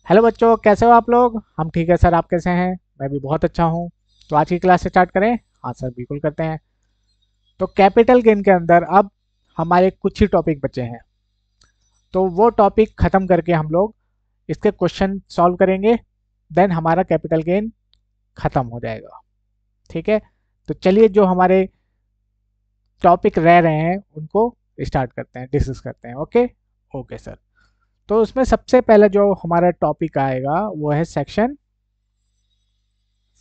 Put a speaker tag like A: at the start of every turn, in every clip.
A: Hello बच्चों, कैसे हो आप लोग। हम ठीक है सर, आप कैसे हैं। मैं भी बहुत अच्छा हूँ। तो आज की क्लास स्टार्ट करें। हाँ सर, बिल्कुल करते हैं। तो कैपिटल गेन के अंदर अब हमारे कुछ ही टॉपिक बचे हैं। तो वो टॉपिक ख़त्म करके हम लोग इसके क्वेश्चन सॉल्व करेंगे। देन हमारा कैपिटल गेन ख़त्म हो जाएगा। ठीक है। तो चलिए, जो हमारे टॉपिक रह रहे हैं उनको स्टार्ट करते हैं, डिस्कस करते हैं। ओके। Okay sir. तो उसमें सबसे पहले जो हमारा टॉपिक आएगा वो है section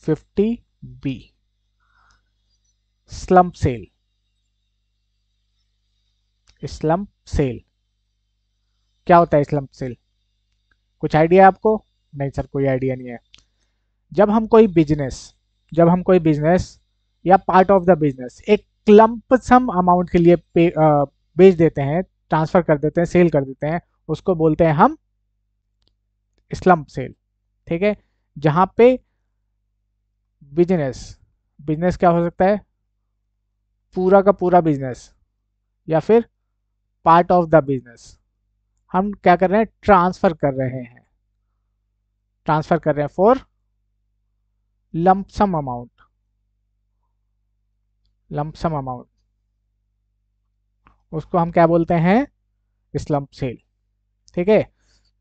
A: 50B, slump sale. Slump sale क्या होता है? स्लम्प सेल कुछ आइडिया आपको? नहीं सर, कोई आइडिया नहीं है। जब हम कोई बिजनेस जब हम कोई बिजनेस या पार्ट ऑफ द बिजनेस एक लंप सम अमाउंट के लिए बेच देते हैं, ट्रांसफर कर देते हैं, सेल कर देते हैं, उसको बोलते हैं हम स्लम्प सेल। ठीक है। जहां पे बिजनेस बिजनेस क्या हो सकता है? पूरा का पूरा बिजनेस या फिर पार्ट ऑफ द बिजनेस हम क्या कर रहे हैं? ट्रांसफर कर रहे हैं for lump sum amount. Lump sum amount उसको हम क्या बोलते हैं? Slump sale. ठीक है।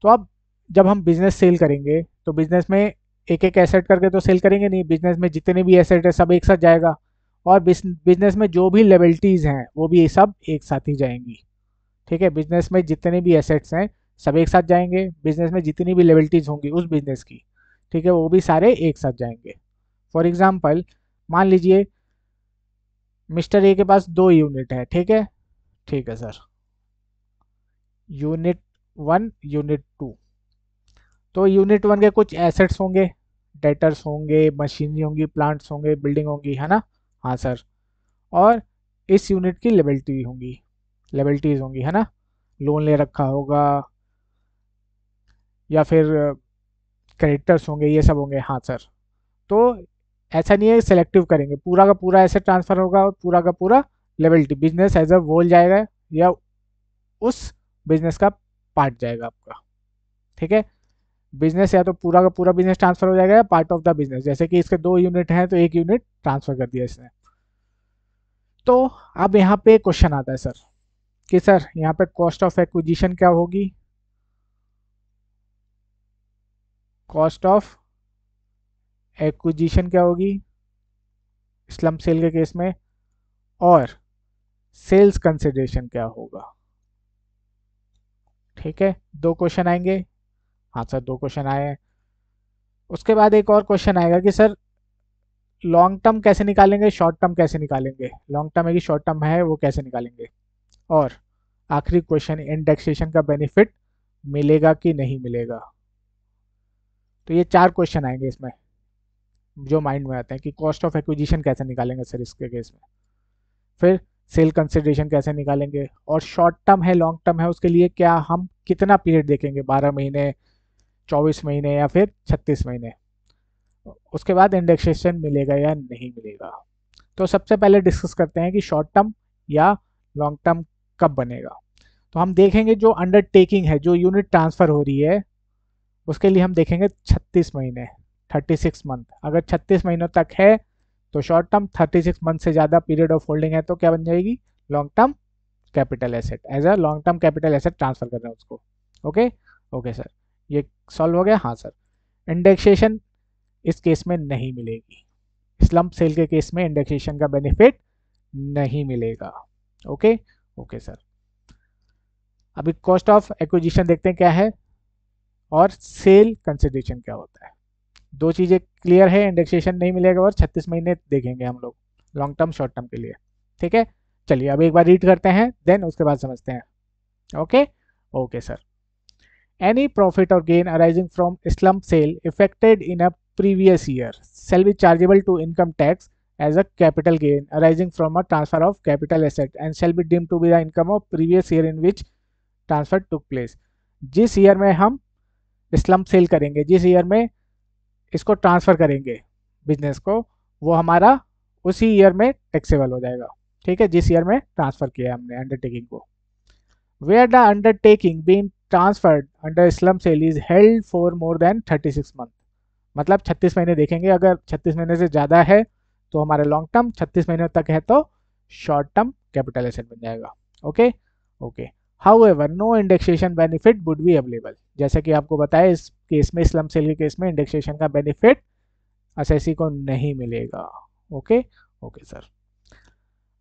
A: तो अब जब हम बिजनेस सेल करेंगे तो बिजनेस में एक एक एसेट करके तो सेल करेंगे नहीं। बिजनेस में जितने भी एसेट है सब एक साथ जाएगा। और बिजनेस में जो भी लेबिलिटीज हैं वो भी ये सब एक साथ ही जाएंगी। ठीक है। बिजनेस में जितने भी एसेट्स हैं सब एक साथ जाएंगे। बिजनेस में जितनी भी लेबिलिटीज होंगी उस बिजनेस की, ठीक है, वो भी सारे एक साथ जाएंगे। फॉर एग्जाम्पल, मान लीजिए मिस्टर ए के पास 2 यूनिट है। ठीक है। ठीक है सर। Unit 1, unit 2। तो यूनिट 1 के कुछ एसेट्स होंगे, डेटर्स होंगे, मशीनरी होंगी, प्लांट्स होंगे, बिल्डिंग होंगी, है ना। हाँ सर। और इस यूनिट की लेबिलिटीज होंगी, है ना। लोन ले रखा होगा या फिर क्रेडिटर्स होंगे, ये सब होंगे। हाँ सर। तो ऐसा नहीं है, सिलेक्टिव करेंगे, पूरा का पूरा एसेट ट्रांसफर होगा और पूरा का पूरा liability business as a whole जाएगा या उस बिजनेस का पार्ट जाएगा आपका। ठीक है। बिजनेस या तो पूरा का पूरा बिजनेस ट्रांसफर हो जाएगा या पार्ट ऑफ द बिजनेस। जैसे कि इसके 2 यूनिट हैं तो एक यूनिट ट्रांसफर कर दिया इसने। तो अब यहाँ पे क्वेश्चन आता है सर कि सर यहाँ पे कॉस्ट ऑफ एक्विजिशन क्या होगी? कॉस्ट ऑफ एक्विजिशन क्या होगी स्लम सेल के केस में? और सेल्स कंसिडरेशन क्या होगा? ठीक है। 2 क्वेश्चन आएंगे। हाँ सर, 2 क्वेश्चन आए हैं। उसके बाद एक और क्वेश्चन आएगा कि सर लॉन्ग टर्म कैसे निकालेंगे, शॉर्ट टर्म कैसे निकालेंगे। लॉन्ग टर्म है कि शॉर्ट टर्म है वो कैसे निकालेंगे। और आखिरी क्वेश्चन, इंडेक्सेशन का बेनिफिट मिलेगा कि नहीं मिलेगा। तो ये 4 क्वेश्चन आएंगे इसमें जो माइंड में आते हैं कि कॉस्ट ऑफ एक्विजिशन कैसे निकालेंगे सर इसके केस में, फिर सेल कंसिडरेशन कैसे निकालेंगे, और शॉर्ट टर्म है लॉन्ग टर्म है उसके लिए क्या हम कितना पीरियड देखेंगे, 12 महीने, 24 महीने या फिर 36 महीने। उसके बाद इंडेक्सेशन मिलेगा या नहीं मिलेगा। तो सबसे पहले डिस्कस करते हैं कि शॉर्ट टर्म या लॉन्ग टर्म कब बनेगा। तो हम देखेंगे जो अंडरटेकिंग है, जो यूनिट ट्रांसफर हो रही है, उसके लिए हम देखेंगे 36 महीने, 36 मंथ। अगर 36 महीनों तक है तो शॉर्ट टर्म, 36 मंथ से ज़्यादा पीरियड ऑफ होल्डिंग है तो क्या बन जाएगी? Long term capital asset. As a long term capital asset transfer कर रहे हैं उसको। ओके। ओके सर, ये सॉल्व हो गया। हाँ सर। इंडेक्सेशन इस केस में नहीं मिलेगी। स्लम्प सेल के केस में इंडेक्सेशन का बेनिफिट नहीं मिलेगा। ओके। Okay sir. अभी कॉस्ट ऑफ एक्विजिशन देखते हैं क्या है और सेल कंसिडरेशन क्या होता है। 2 चीजें क्लियर है, इंडेक्सेशन नहीं मिलेगा और 36 महीने देखेंगे हम लोग लॉन्ग टर्म शॉर्ट टर्म के लिए। ठीक है। चलिए अब एक बार रीड करते हैं, देन उसके बाद समझते हैं। Okay. Okay sir. Any profit or gain arising from slump sale effected in a previous year shall be chargeable to income tax as a capital gain arising from a transfer of capital asset and shall be deemed to be the income of previous year in which transfer took place। जिस year में हम slump cell करेंगे, जिस year में इसको transfer करेंगे business को, वो हमारा उसी ईयर में टैक्सेबल हो जाएगा। ठीक है, जिस ईयर में ट्रांसफर किया है हमने अंडरटेकिंग को। Where the undertaking being transferred under slump sale is held for more than 36 month, मतलब 36 महीने देखेंगे, अगर 36 महीने से ज़्यादा है तो हमारा लॉन्ग टर्म, 36 महीने तक है तो शॉर्ट टर्म कैपिटल एसेट बन जाएगा। Okay okay. However no indexation benefit would be available, जैसे कि आपको बताया इस केस में, स्लम सेल के केस में इंडेक्सेशन का बेनिफिट असेसी को नहीं मिलेगा। Okay okay sir.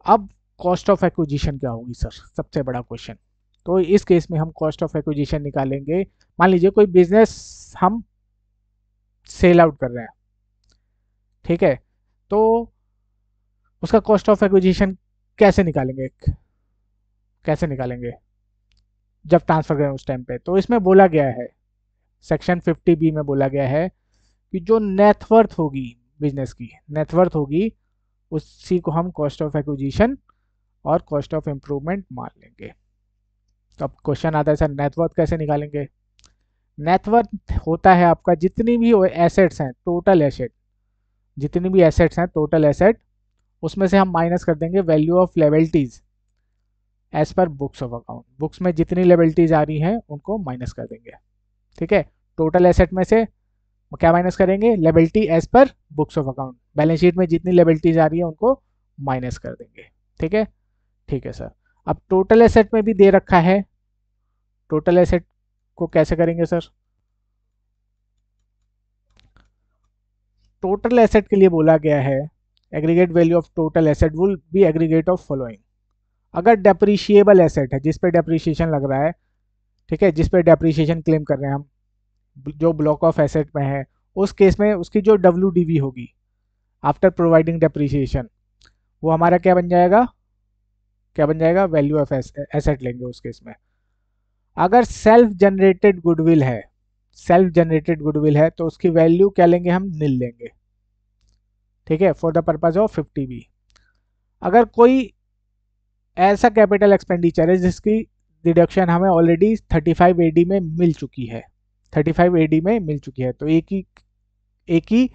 A: अब कॉस्ट ऑफ एक्विजिशन क्या होगी सर, सबसे बड़ा क्वेश्चन। तो इस केस में हम कॉस्ट ऑफ एक्विजिशन निकालेंगे। मान लीजिए कोई बिजनेस हम सेल आउट कर रहे हैं, ठीक है, तो उसका कॉस्ट ऑफ एक्विजिशन कैसे निकालेंगे, कैसे निकालेंगे जब ट्रांसफर करें उस टाइम पे। तो इसमें बोला गया है, सेक्शन 50B में बोला गया है कि जो नेटवर्थ होगी बिजनेस की, नेटवर्थ होगी, उसी को हम कॉस्ट ऑफ एक्विजिशन और कॉस्ट ऑफ इम्प्रूवमेंट मान लेंगे। तो अब क्वेश्चन आता है सर नेटवर्थ कैसे निकालेंगे। नेटवर्थ होता है आपका जितनी भी एसेट्स हैं, टोटल एसेट, जितनी भी एसेट्स हैं टोटल एसेट, उसमें से हम माइनस कर देंगे value of liabilities as per books of account. Books में जितनी लेबिलिटीज आ रही हैं उनको माइनस कर देंगे, ठीक है। टोटल एसेट में से क्या माइनस करेंगे, liability as per books of account. Balance sheet में जितनी लेबिलिटीज आ रही है उनको माइनस कर देंगे, ठीक है, ठीक है सर। अब टोटल एसेट में भी दे रखा है, टोटल एसेट को कैसे करेंगे सर। टोटल एसेट के लिए बोला गया है aggregate value of total asset will be aggregate of following. अगर डेप्रीशिएबल एसेट है जिस पे डेप्रीशिएशन लग रहा है, ठीक है, जिस पे डेप्रीशिएशन क्लेम कर रहे हैं हम, जो ब्लॉक ऑफ एसेट में है, उस केस में उसकी जो WDV होगी आफ्टर प्रोवाइडिंग डेप्रीशिएशन, वो हमारा क्या बन जाएगा, क्या बन जाएगा, वैल्यू ऑफ एसेट लेंगे उस केस में। अगर सेल्फ जनरेटेड गुडविल है, सेल्फ जनरेटेड गुडविल है तो उसकी वैल्यू क्या लेंगे, हम निल लेंगे, ठीक है, for the purpose of 50B। अगर कोई ऐसा कैपिटल एक्सपेंडिचर है जिसकी डिडक्शन हमें ऑलरेडी 35AD में मिल चुकी है, 35AD में मिल चुकी है, तो एक ही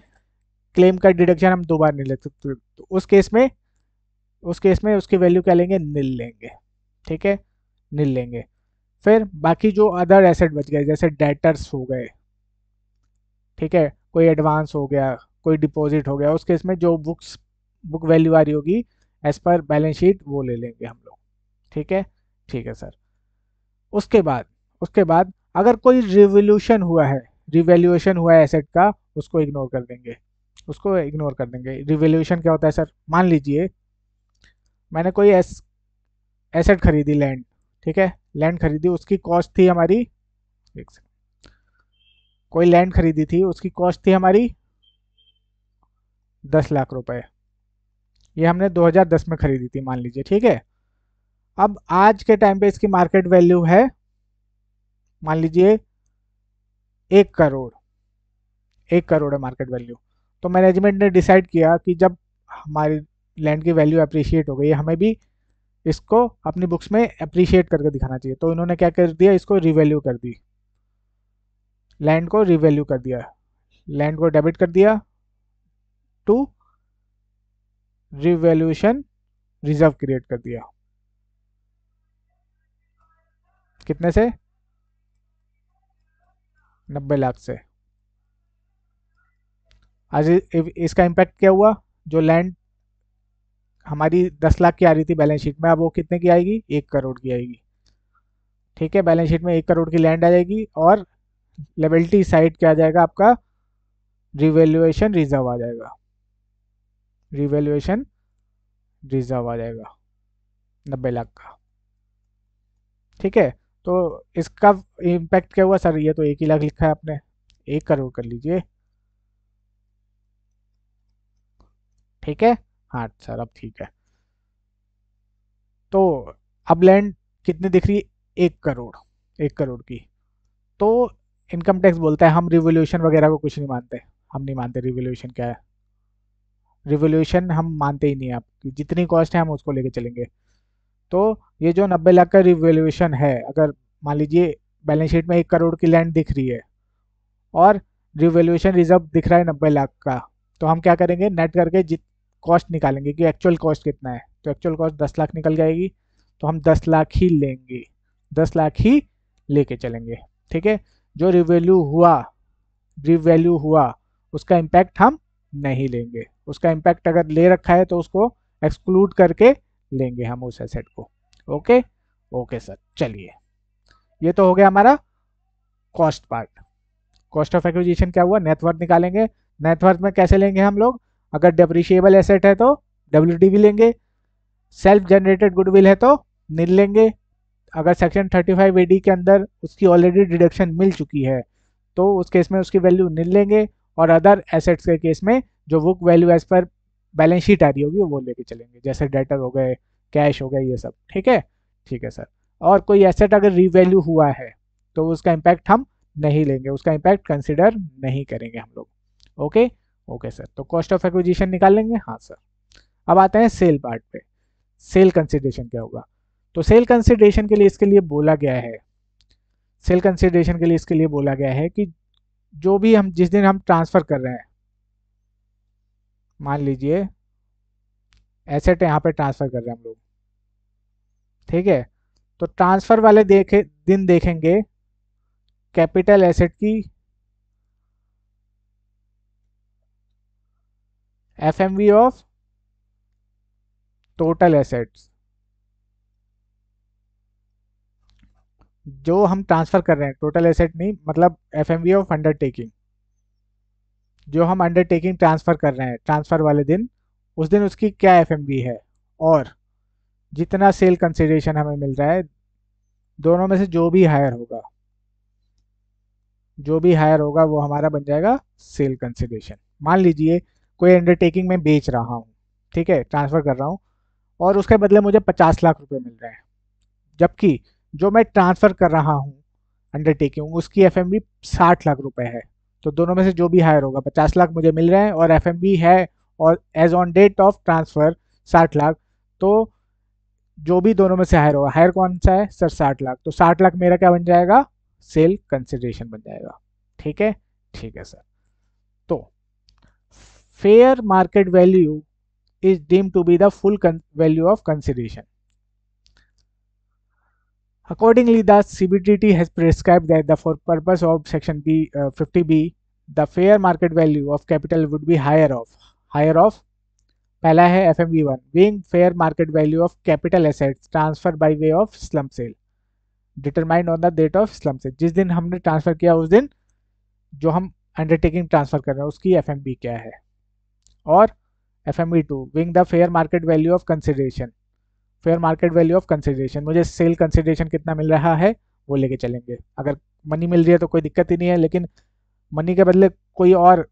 A: क्लेम का डिडक्शन हम दो बार नहीं ले सकते, तो उस केस में उसकी वैल्यू क्या लेंगे, निल लेंगे, ठीक है, निल लेंगे। फिर बाकी जो अदर एसेट बच गए जैसे डेटर्स हो गए, ठीक है, कोई एडवांस हो गया, कोई डिपॉजिट हो गया, उस केस में जो बुक वैल्यू आ रही होगी एज पर बैलेंस शीट वो ले लेंगे हम लोग, ठीक है, ठीक है सर। उसके बाद अगर कोई रिवोल्यूशन हुआ है, रिवैल्यूएशन हुआ है एसेट का, उसको इग्नोर कर देंगे, उसको इग्नोर कर देंगे। रिवैल्यूएशन क्या होता है सर, मान लीजिए मैंने कोई एसेट खरीदी, लैंड, ठीक है, लैंड खरीदी, उसकी कॉस्ट थी हमारी, एक सेकंड, कोई लैंड खरीदी थी, उसकी कॉस्ट थी हमारी 10 लाख रुपए, ये हमने 2010 में खरीदी थी मान लीजिए, ठीक है। अब आज के टाइम पे इसकी मार्केट वैल्यू है मान लीजिए 1 करोड़, 1 करोड़ है मार्केट वैल्यू। तो मैनेजमेंट ने डिसाइड किया कि जब हमारी लैंड की वैल्यू अप्रिशिएट हो गई है, हमें भी इसको अपनी बुक्स में अप्रिशिएट करके दिखाना चाहिए, तो इन्होंने क्या कर दिया, इसको रिवैल्यू कर दी, लैंड को रिवैल्यू कर दिया, लैंड को डेबिट कर दिया टू रिवैल्यूएशन रिजर्व क्रिएट कर दिया, कितने से, 90 लाख से। आज इसका इम्पैक्ट क्या हुआ, जो लैंड हमारी 10 लाख की आ रही थी बैलेंस शीट में, अब वो कितने की आएगी, 1 करोड़ की आएगी, ठीक है। बैलेंस शीट में 1 करोड़ की लैंड आ जाएगी और लेबिलिटी साइड क्या आ जाएगा आपका, रिवैल्यूएशन रिजर्व आ जाएगा, रिवैल्यूएशन रिजर्व आ जाएगा 90 लाख का, ठीक है। तो इसका इम्पैक्ट क्या हुआ सर, ये तो 1 ही लाख लिखा है आपने, 1 करोड़ कर लीजिए, ठीक है, हाँ सर अब ठीक है। तो अब लैंड कितनी दिख रही है, 1 करोड़, 1 करोड़ की। तो इनकम टैक्स बोलता है हम रिवोल्यूशन वगैरह को कुछ नहीं मानते, हम नहीं मानते रिवोल्यूशन क्या है, रिवोल्यूशन हम मानते ही नहीं, आपकी जितनी कॉस्ट है हम उसको लेके चलेंगे। तो ये जो 90 लाख का रिवोल्यूशन है, अगर मान लीजिए बैलेंस शीट में 1 करोड़ की लैंड दिख रही है और रिवोल्यूशन रिजर्व दिख रहा है 90 लाख का, तो हम क्या करेंगे, नेट करके जित कॉस्ट निकालेंगे कि एक्चुअल कॉस्ट कितना है, तो एक्चुअल कॉस्ट 10 लाख निकल जाएगी, तो हम 10 लाख ही लेंगे, 10 लाख ही लेके चलेंगे। ठीक है, जो रिवैल्यू हुआ उसका इम्पैक्ट हम नहीं लेंगे। उसका इम्पैक्ट अगर ले रखा है तो उसको एक्सक्लूड करके लेंगे हम उस एसेट को। ओके ओके सर, चलिए ये तो हो गया हमारा cost part. Cost of acquisition क्या हुआ, नेटवर्थ निकालेंगे। नेटवर्थ में कैसे लेंगे हम लोग, अगर डेप्रिशिएबल एसेट है तो डब्ल्यूडीवी लेंगे, सेल्फ जनरेटेड गुडविल है तो निल लेंगे। अगर सेक्शन 35 एडी के अंदर उसकी ऑलरेडी डिडक्शन मिल चुकी है तो उस केस में उसकी वैल्यू निल लेंगे, और अदर एसेट्स के केस में जो book value as per balance sheet आ रही होगी वो लेके चलेंगे, जैसे डेटर हो गए, कैश हो गए, ये सब। ठीक है सर। और कोई एसेट अगर रीवैल्यू हुआ है तो उसका इम्पैक्ट हम नहीं लेंगे, उसका इम्पैक्ट कंसिडर नहीं करेंगे हम लोग। ओके ओके सर, तो कॉस्ट ऑफ एक्विजिशन निकाल लेंगे। हाँ सर, अब आते हैं सेल पार्ट पे। सेल कंसिडरेशन क्या होगा, तो सेल कंसिडरेशन के लिए इसके लिए बोला गया है, सेल कंसिडरेशन के लिए इसके लिए बोला गया है कि जो भी हम जिस दिन हम ट्रांसफर कर रहे हैं, मान लीजिए एसेट यहाँ पे ट्रांसफर कर रहे हैं हम लोग, ठीक है, तो ट्रांसफर वाले दिन देखेंगे कैपिटल एसेट की एफएमवी ऑफ टोटल एसेट्स। जो हम ट्रांसफर कर रहे हैं टोटल एसेट नहीं, मतलब एफएमवी ऑफ अंडरटेकिंग, जो हम अंडरटेकिंग ट्रांसफर कर रहे हैं ट्रांसफर वाले दिन, उस दिन उसकी क्या एफएमवी है, और जितना सेल कंसिडरेशन हमें मिल रहा है, दोनों में से जो भी हायर होगा वो हमारा बन जाएगा सेल कंसिडरेशन। मान लीजिए कोई अंडरटेकिंग में बेच रहा हूँ, ठीक है, ट्रांसफर कर रहा हूँ, और उसके बदले मुझे 50 लाख रुपए मिल रहे हैं, जबकि जो मैं ट्रांसफर कर रहा हूँ अंडरटेकिंग उसकी एफएमवी 60 लाख रुपए है। तो दोनों में से जो भी हायर होगा, 50 लाख मुझे मिल रहे हैं और एफएमवी है और as on date of transfer 60 lakh, तो जो भी दोनों में से हायर होगा, हायर कौन सा है सर, 60 लाख, तो 60 लाख मेरा क्या बन जाएगा, सेल कंसिडरेशन बन जाएगा। ठीक है सर। तो fair market value is deemed to be the full value of consideration. Accordingly, the CBDT has prescribed that for purpose of section 50B, the fair market value of capital would be higher of पहला है FMV1 being fair market value of capital assets transfer by way of slump sale determined on the date of slump sale। जिस दिन हमने transfer किया उस दिन जो हम अंडरटेकिंग ट्रांसफर कर रहे हैं उसकी FMV क्या है, और FMV2 being the fair market value of consideration, fair market value of consideration, मुझे सेल कंसिडरेशन कितना मिल रहा है वो लेके चलेंगे। अगर मनी मिल रही है तो कोई दिक्कत ही नहीं है, लेकिन मनी के बदले कोई और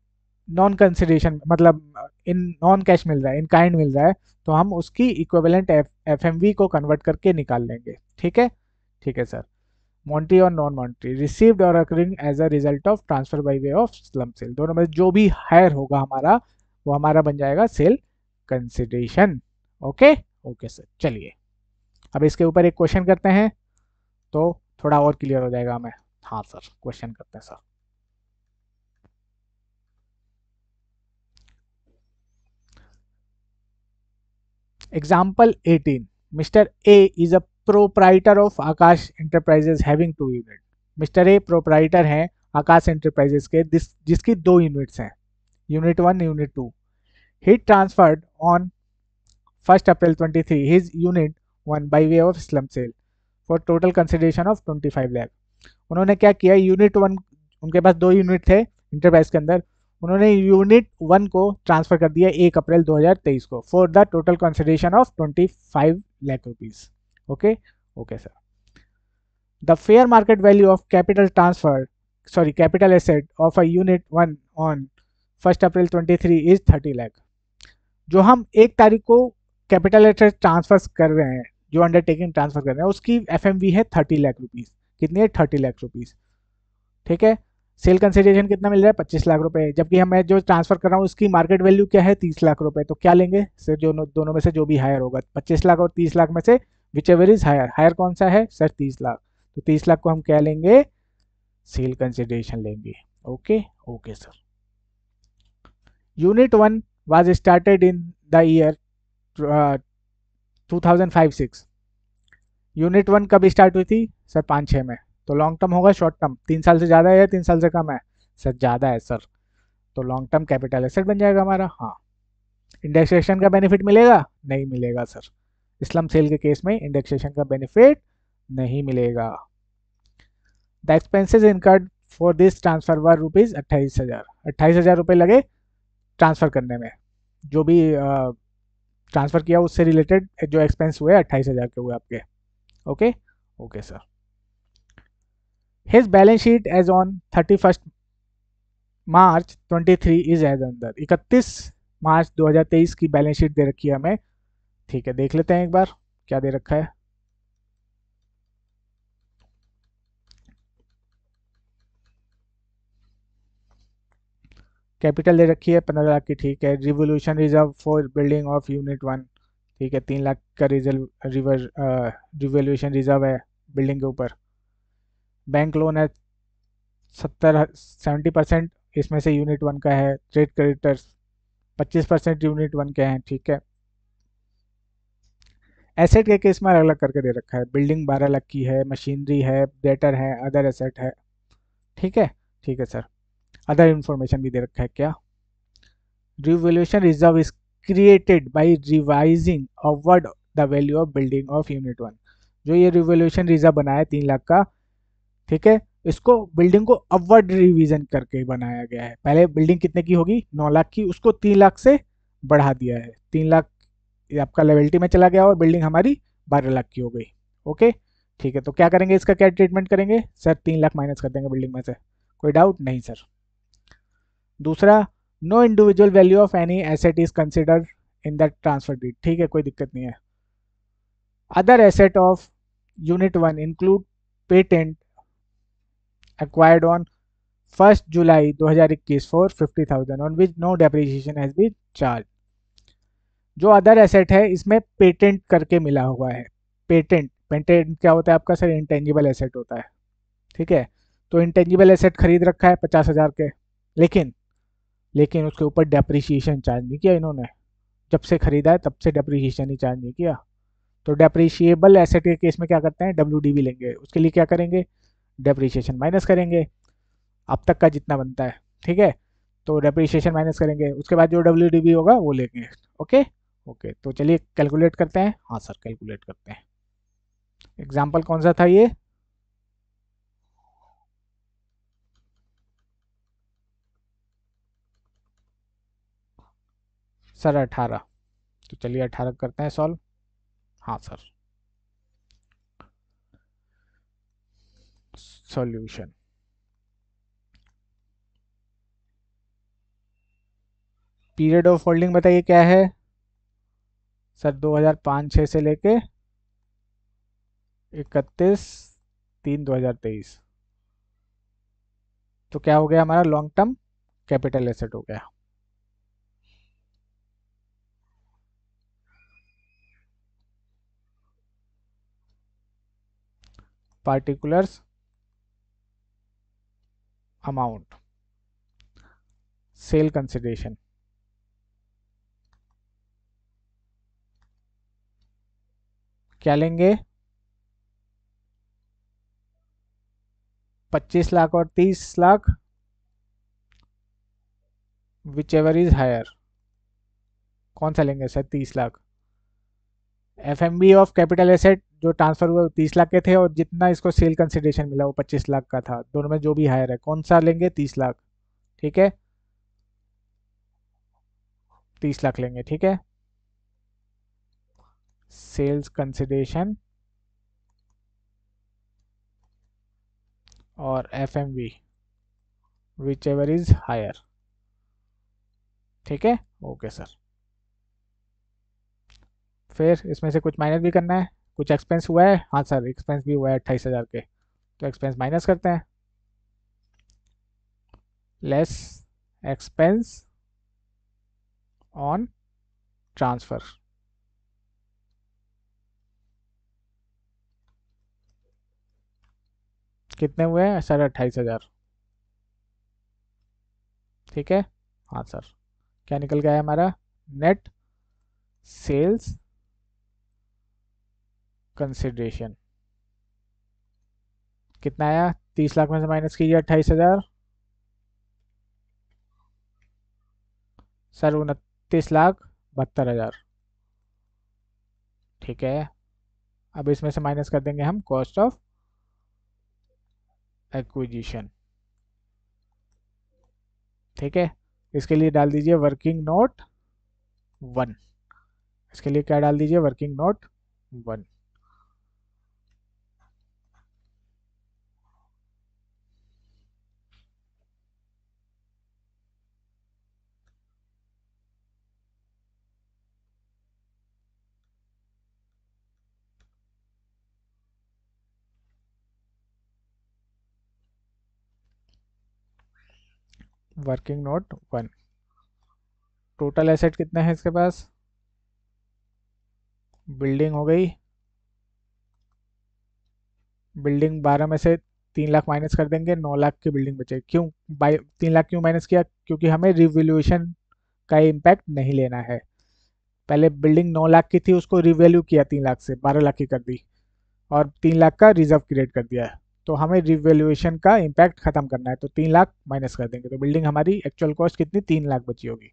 A: नॉन कंसिडरेशन मतलब इन नॉन कैश मिल रहा है, इन काइंड मिल रहा है, तो हम उसकी इक्विवेलेंट एफएमवी को कन्वर्ट करके निकाल लेंगे। ठीक है सर। मॉन्ट्री और नॉन मॉन्ट्री रिसीव्ड और accruing as a result of transfer by way of slump sale, दोनों में जो भी हायर होगा हमारा वो हमारा बन जाएगा sale consideration. Okay okay sir, चलिए अब इसके ऊपर एक क्वेश्चन करते हैं तो थोड़ा और क्लियर हो जाएगा हमें। हाँ सर, क्वेश्चन करते हैं sir. Example 18, mister A is a proprietor of Akash enterprises having 2 unit. Mister A proprietor हैं आकाश इंटरप्राइजेस के जिसकी 2 यूनिट्स हैं, unit 1 unit 2। He transferred on 1 April 23 his unit 1 by way of slum sale for total consideration of 25 lakh. उन्होंने क्या किया, unit 1, उनके पास 2 unit थे enterprise के अंदर, उन्होंने यूनिट 1 को ट्रांसफर कर दिया 1 अप्रैल 2023 को for the total consideration of 25 lakh rupees. Okay okay sir. The fair market value of capital asset of a unit 1 on 1 April 23 is 30 lakh. जो हम 1 तारीख को कैपिटल एसेट ट्रांसफर कर रहे हैं, जो अंडरटेकिंग ट्रांसफर कर रहे हैं, उसकी एफएमवी है 30 लाख रुपीज। कितनी है, 30 लाख रुपीज। ठीक है, सेल कंसिडरेशन कितना मिल रहा है, 25 लाख रुपए, जबकि मैं जो ट्रांसफर कर रहा हूँ उसकी मार्केट वैल्यू क्या है, 30 लाख रुपए। तो क्या लेंगे सर, जो दोनों में से जो भी हायर होगा, 25 लाख और 30 लाख में से whichever is higher, higher कौन सा है सर, 30 लाख। तो 30 लाख को हम क्या लेंगे, सेल कंसिडरेशन लेंगे। Okay okay sir. Unit 1 was started in the year 2005-06। Unit 1 कब स्टार्ट हुई थी सर, 5-6 में, तो लॉन्ग टर्म होगा शॉर्ट टर्म, 3 साल से ज़्यादा है या 3 साल से कम है? सर ज़्यादा है सर, तो लॉन्ग टर्म कैपिटल एसेट बन जाएगा हमारा। हाँ, इंडेक्सेशन का बेनिफिट मिलेगा? नहीं मिलेगा सर, स्लम सेल के केस में इंडेक्सेशन का बेनिफिट नहीं मिलेगा। The expenses incurred for this transfer were rupees 28,000, 28,000 रुपये लगे ट्रांसफ़र करने में। जो भी ट्रांसफ़र किया उससे रिलेटेड जो एक्सपेंस हुए 28,000 के हुए आपके। Okay okay sir. His balance sheet as on 31 March 23 is as under, 31 मार्च 2023 की बैलेंस शीट दे रखी है हमें। ठीक है, देख लेते हैं एक बार क्या दे रखा है। कैपिटल दे रखी है 15 लाख की, ठीक है। Revolution reserve for building of unit 1, ठीक है, 3 लाख का रिवोल्यूशन रिजर्व है बिल्डिंग के ऊपर। बैंक लोन है 70%, इसमें से यूनिट 1 का है। ट्रेड क्रेडिटर्स 25% यूनिट 1 के हैं, ठीक है। एसेट के केस में अलग अलग करके दे रखा है, बिल्डिंग 12 लाख की है, मशीनरी है, डेटर है, अदर एसेट है, ठीक है। ठीक है सर, अदर इंफॉर्मेशन भी दे रखा है क्या? Revolution reserve is created by revising upward the value of building of unit 1। जो ये रिवोल्यूशन रिजर्व बनाया 3 लाख का, ठीक है, इसको बिल्डिंग को अपवर्ड रिवीजन करके बनाया गया है। पहले बिल्डिंग कितने की होगी? 9 लाख की, उसको 3 लाख से बढ़ा दिया है। 3 लाख ये आपका लेवल्टी में चला गया और बिल्डिंग हमारी 12 लाख की हो गई। ओके, ठीक है। तो क्या करेंगे, इसका क्या ट्रीटमेंट करेंगे सर? 3 लाख माइनस कर देंगे बिल्डिंग में से, कोई डाउट नहीं सर। दूसरा, no individual value of any asset is considered in the transfer deed, ठीक है, कोई दिक्कत नहीं है। Other asset of unit 1 include patent acquired on 1st July 2021 for 50,000 on which no depreciation has been charged। जो other asset है इसमें patent करके मिला हुआ है। पेटेंट, पेटेंट क्या होता है आपका सर? इंटेंजिबल एसेट होता है, ठीक है। तो इंटेंजिबल एसेट खरीद रखा है 50,000 के, लेकिन लेकिन उसके ऊपर डेप्रिसिएशन चार्ज नहीं किया इन्होंने। जब से खरीदा है तब से डेप्रिसिएशन ही चार्ज नहीं किया। तो डेप्रिशिएबल एसेट के केस में क्या करते हैं? डब्ल्यू लेंगे, उसके लिए क्या करेंगे? डेप्रिसिएशन माइनस करेंगे अब तक का जितना बनता है, ठीक है। तो डेप्रिसिएशन माइनस करेंगे, उसके बाद जो डब्ल्यू होगा वो लेंगे। ओके ओके, तो चलिए कैलकुलेट करते हैं। हाँ सर, कैलकुलेट करते हैं। एग्जाम्पल कौन सा था ये? सर 18। तो चलिए 18 करते हैं सॉल्व। हाँ sir, solution. Period of holding बताइए क्या है सर? 2005-6 से लेके 31/3/2023। तो क्या हो गया हमारा? लॉन्ग टर्म कैपिटल एसेट हो गया। पार्टिकुलर्स अमाउंट, सेल कंसिडरेशन, क्या लेंगे? 25 लाख और 30 lakh, whichever is higher. कौन सा लेंगे sir? 30 lakh. F M V of capital asset जो ट्रांसफर हुए वो 30 लाख के थे, और जितना इसको सेल कंसिडरेशन मिला वो 25 लाख का था। दोनों में जो भी हायर है, कौन सा लेंगे? 30 लाख, ठीक है। 30 लाख लेंगे, ठीक है। सेल्स कंसिडरेशन और F M V whichever is higher, ठीक है। Okay sir. फिर इसमें से कुछ माइनस भी करना है। कुछ एक्सपेंस हुआ है? हाँ सर, एक्सपेंस भी हुआ है 28,000 के, तो एक्सपेंस माइनस करते हैं। लेस एक्सपेंस ऑन ट्रांसफर, कितने हुए हैं सर? 28,000, ठीक है। हाँ सर, क्या निकल गया है हमारा? नेट सेल्स कंसिडरेशन कितना आया? 30 लाख में से माइनस कीजिए 28 हज़ार। सर 29 लाख 72 हज़ार। ठीक है। अब इसमें से माइनस कर देंगे हम कॉस्ट ऑफ एक्विजिशन। ठीक है। इसके लिए डाल दीजिए वर्किंग नोट 1। इसके लिए क्या डाल दीजिए? Working note 1। Working note 1। Total asset कितने हैं इसके पास? बिल्डिंग हो गई। बिल्डिंग 12 में से 3 लाख माइनस कर देंगे, 9 लाख की बिल्डिंग बचे। क्यों बाई 3 लाख क्यों माइनस किया? क्योंकि हमें रिवैल्यूएशन का इम्पैक्ट नहीं लेना है। पहले बिल्डिंग 9 लाख की थी, उसको रिवैल्यू किया 3 लाख से 12 लाख की कर दी, और 3 लाख का रिजर्व क्रिएट कर दिया है। तो हमें रिवैल्यूएशन का इम्पैक्ट खत्म करना है, तो 3 लाख माइनस कर देंगे, तो बिल्डिंग हमारी एक्चुअल कॉस्ट कितनी? 3 लाख बची होगी।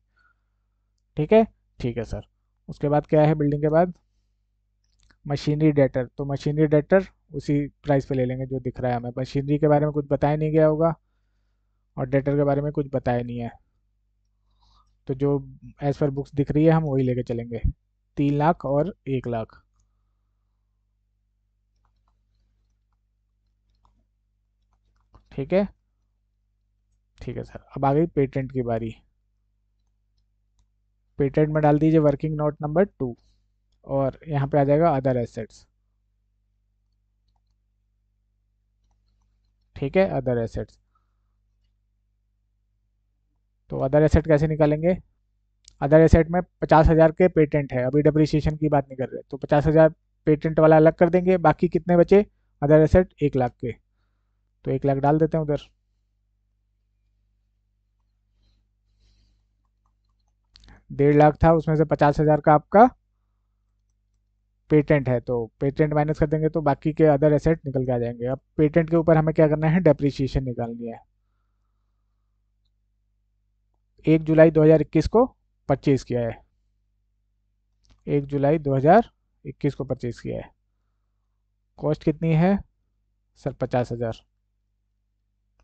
A: ठीक है। ठीक है सर। उसके बाद क्या है बिल्डिंग के बाद? Machinery debtor. तो मशीनरी डेटर उसी प्राइस पे ले लेंगे जो दिख रहा है हमें। मशीनरी के बारे में कुछ बताया नहीं गया होगा, और डेटर के बारे में कुछ बताया नहीं है, तो जो एज पर बुक्स दिख रही है हम वही लेके चलेंगे। 3 लाख और 1 लाख। ठीक है। ठीक है सर। अब आ गई पेटेंट की बारी। पेटेंट में डाल दीजिए वर्किंग नोट नंबर 2, और यहाँ पे आ जाएगा अदर एसेट्स। ठीक है, अदर एसेट्स। तो अदर एसेट कैसे निकालेंगे? अदर एसेट में 50 हज़ार के पेटेंट है, अभी डिप्रिसिएशन की बात नहीं कर रहे, तो 50 हज़ार पेटेंट वाला अलग कर देंगे। बाकी कितने बचे अदर एसेट? 1 लाख के। तो 1 लाख डाल देते हैं उधर। 1.5 लाख था, उसमें से 50 हज़ार का आपका पेटेंट है, तो पेटेंट माइनस कर देंगे तो बाकी के अदर एसेट निकल के आ जाएंगे। अब पेटेंट के ऊपर हमें क्या करना है? डेप्रिसिएशन निकालनी है। 1 जुलाई 2021 को परचेज किया है। 1 जुलाई 2021 को परचेज किया है। कॉस्ट कितनी है? सर 50 हज़ार।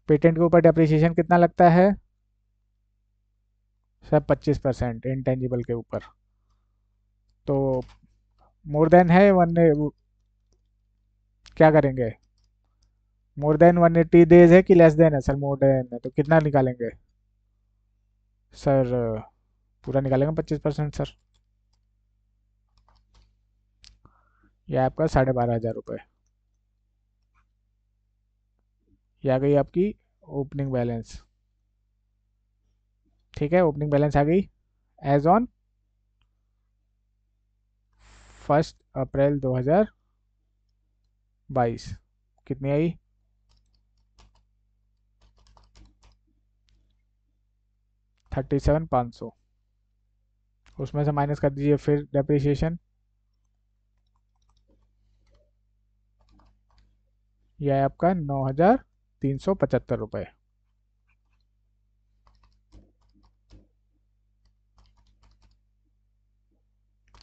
A: पेटेंट के ऊपर डेप्रिसिएशन कितना लगता है? सर 25% इंटेंजिबल के ऊपर। तो मोर देन है वन, क्या करेंगे? मोर देन 180 डेज है कि लेस देन है? सर मोर देन है, तो कितना निकालेंगे? सर पूरा निकालेंगे 25% सर। ये आपका 12,500 रुपये। ये आ गई आपकी ओपनिंग बैलेंस। ठीक है, ओपनिंग बैलेंस आ गई एज ऑन 1 अप्रैल 2022। कितनी आई? 37,500। उसमें से माइनस कर दीजिए फिर डेप्रिसिएशन। यह है आपका 9,375 रुपये।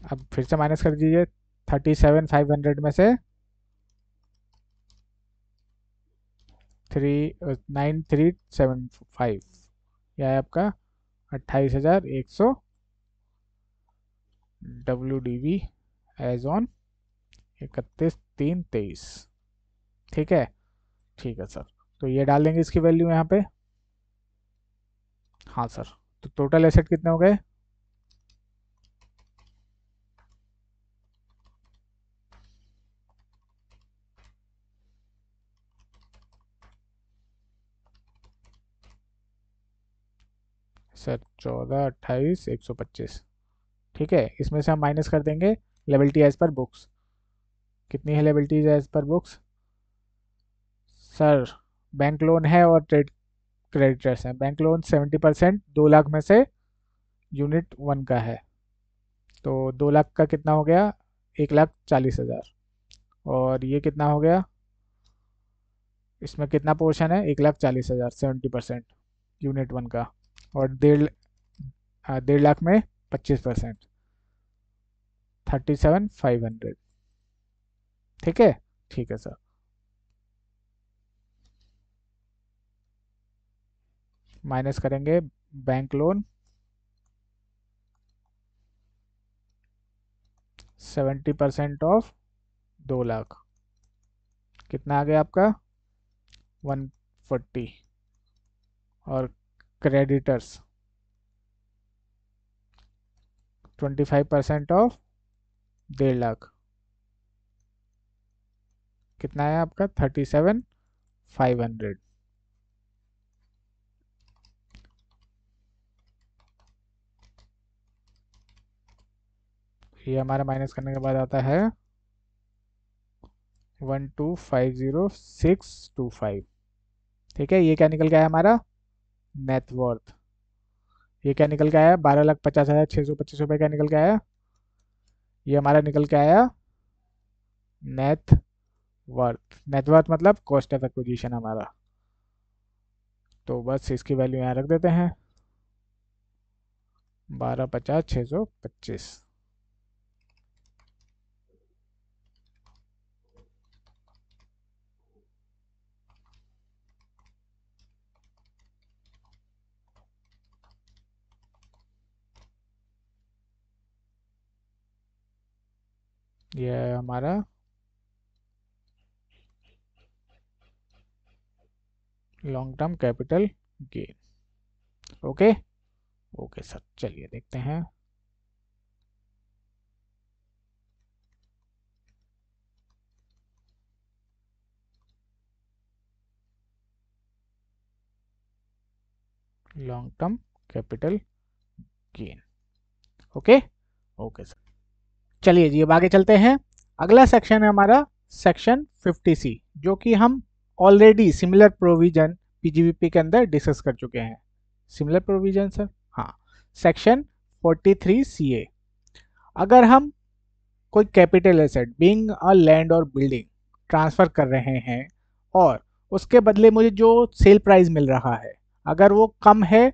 A: अब फिर से माइनस कर दीजिए 37,500 में से 9,375। यह है आपका 28,100 WDV एज ऑन 31/3/23। ठीक है। ठीक है सर। तो ये डाल देंगे इसकी वैल्यू यहाँ पे। हाँ सर। तो टोटल एसेट कितने हो गए? सर 14, 28, 125। ठीक है, इसमें से हम माइनस कर देंगे लेबिलिटी एज पर बुक्स। कितनी है liabilities as per books? Sir bank loan है और ट्रेड क्रेडिटर्स हैं। बैंक लोन 70% 2 लाख में से यूनिट 1 का है, तो 2 लाख का कितना हो गया? 1,40,000। और ये कितना हो गया? इसमें कितना पोर्शन है, 1,40,000, 70% यूनिट वन का। और 1.5 लाख में 25%, 37,500। ठीक है, ठीक है सर। माइनस करेंगे बैंक लोन 70% ऑफ 2 लाख, कितना आ गया आपका 140। और क्रेडिटर्स 25% ऑफ 1.5 लाख, कितना है आपका 37,500। ये हमारा माइनस करने के बाद आता है 1250625। ठीक है, ये क्या निकल गया है हमारा नेटवर्थ। ये क्या निकल के आया 12,50,625 रुपये क्या निकल के आया, ये हमारा निकल के आया नेटवर्थ। नेटवर्थ मतलब कॉस्ट ऑफ एक्विजिशन हमारा। तो बस इसकी वैल्यू यहाँ रख देते हैं 12,50,625। ये है हमारा long term capital gain. Okay, okay sir, चलिए देखते हैं। Long term capital gain. Okay, okay sir. चलिए जी, अब आगे चलते हैं। अगला सेक्शन है हमारा सेक्शन 50C, जो कि हम ऑलरेडी सिमिलर प्रोविजन पीजीबीपी के अंदर डिस्कस कर चुके हैं। सिमिलर प्रोविजन सर, हाँ। सेक्शन 43CA, अगर हम कोई capital asset being a land और बिल्डिंग ट्रांसफर कर रहे हैं और उसके बदले मुझे जो सेल प्राइस मिल रहा है अगर वो कम है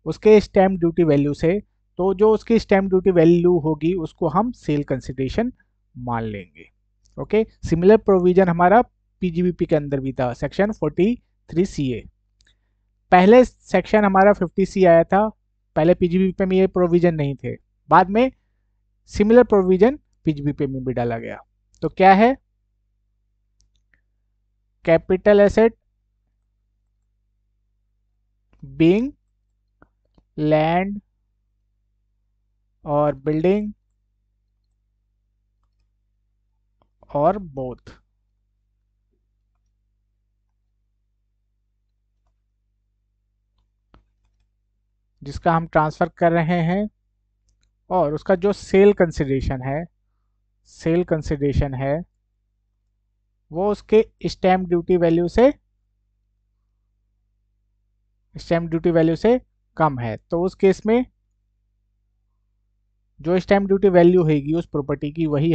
A: उसके स्टैम्प ड्यूटी वैल्यू से, तो जो उसकी स्टैम्प ड्यूटी वैल्यू होगी उसको हम सेल कंसिडरेशन मान लेंगे। ओके, सिमिलर प्रोविजन हमारा पीजीबीपी के अंदर भी था, सेक्शन 43CA। पहले सेक्शन हमारा 50C आया था, पहले पीजीबीपी में ये प्रोविजन नहीं थे, बाद में सिमिलर प्रोविजन पीजीबीपी में भी डाला गया। तो क्या है, कैपिटल एसेट बीइंग लैंड और बिल्डिंग और बोथ, जिसका हम ट्रांसफर कर रहे हैं और उसका जो सेल कंसिडरेशन है, सेल कंसिडरेशन है वो उसके स्टैम्प ड्यूटी वैल्यू से, स्टैम्प ड्यूटी वैल्यू से कम है। तो उस केस में जो स्टैम्प ड्यूटी वैल्यू होगी उस प्रॉपर्टी की, वही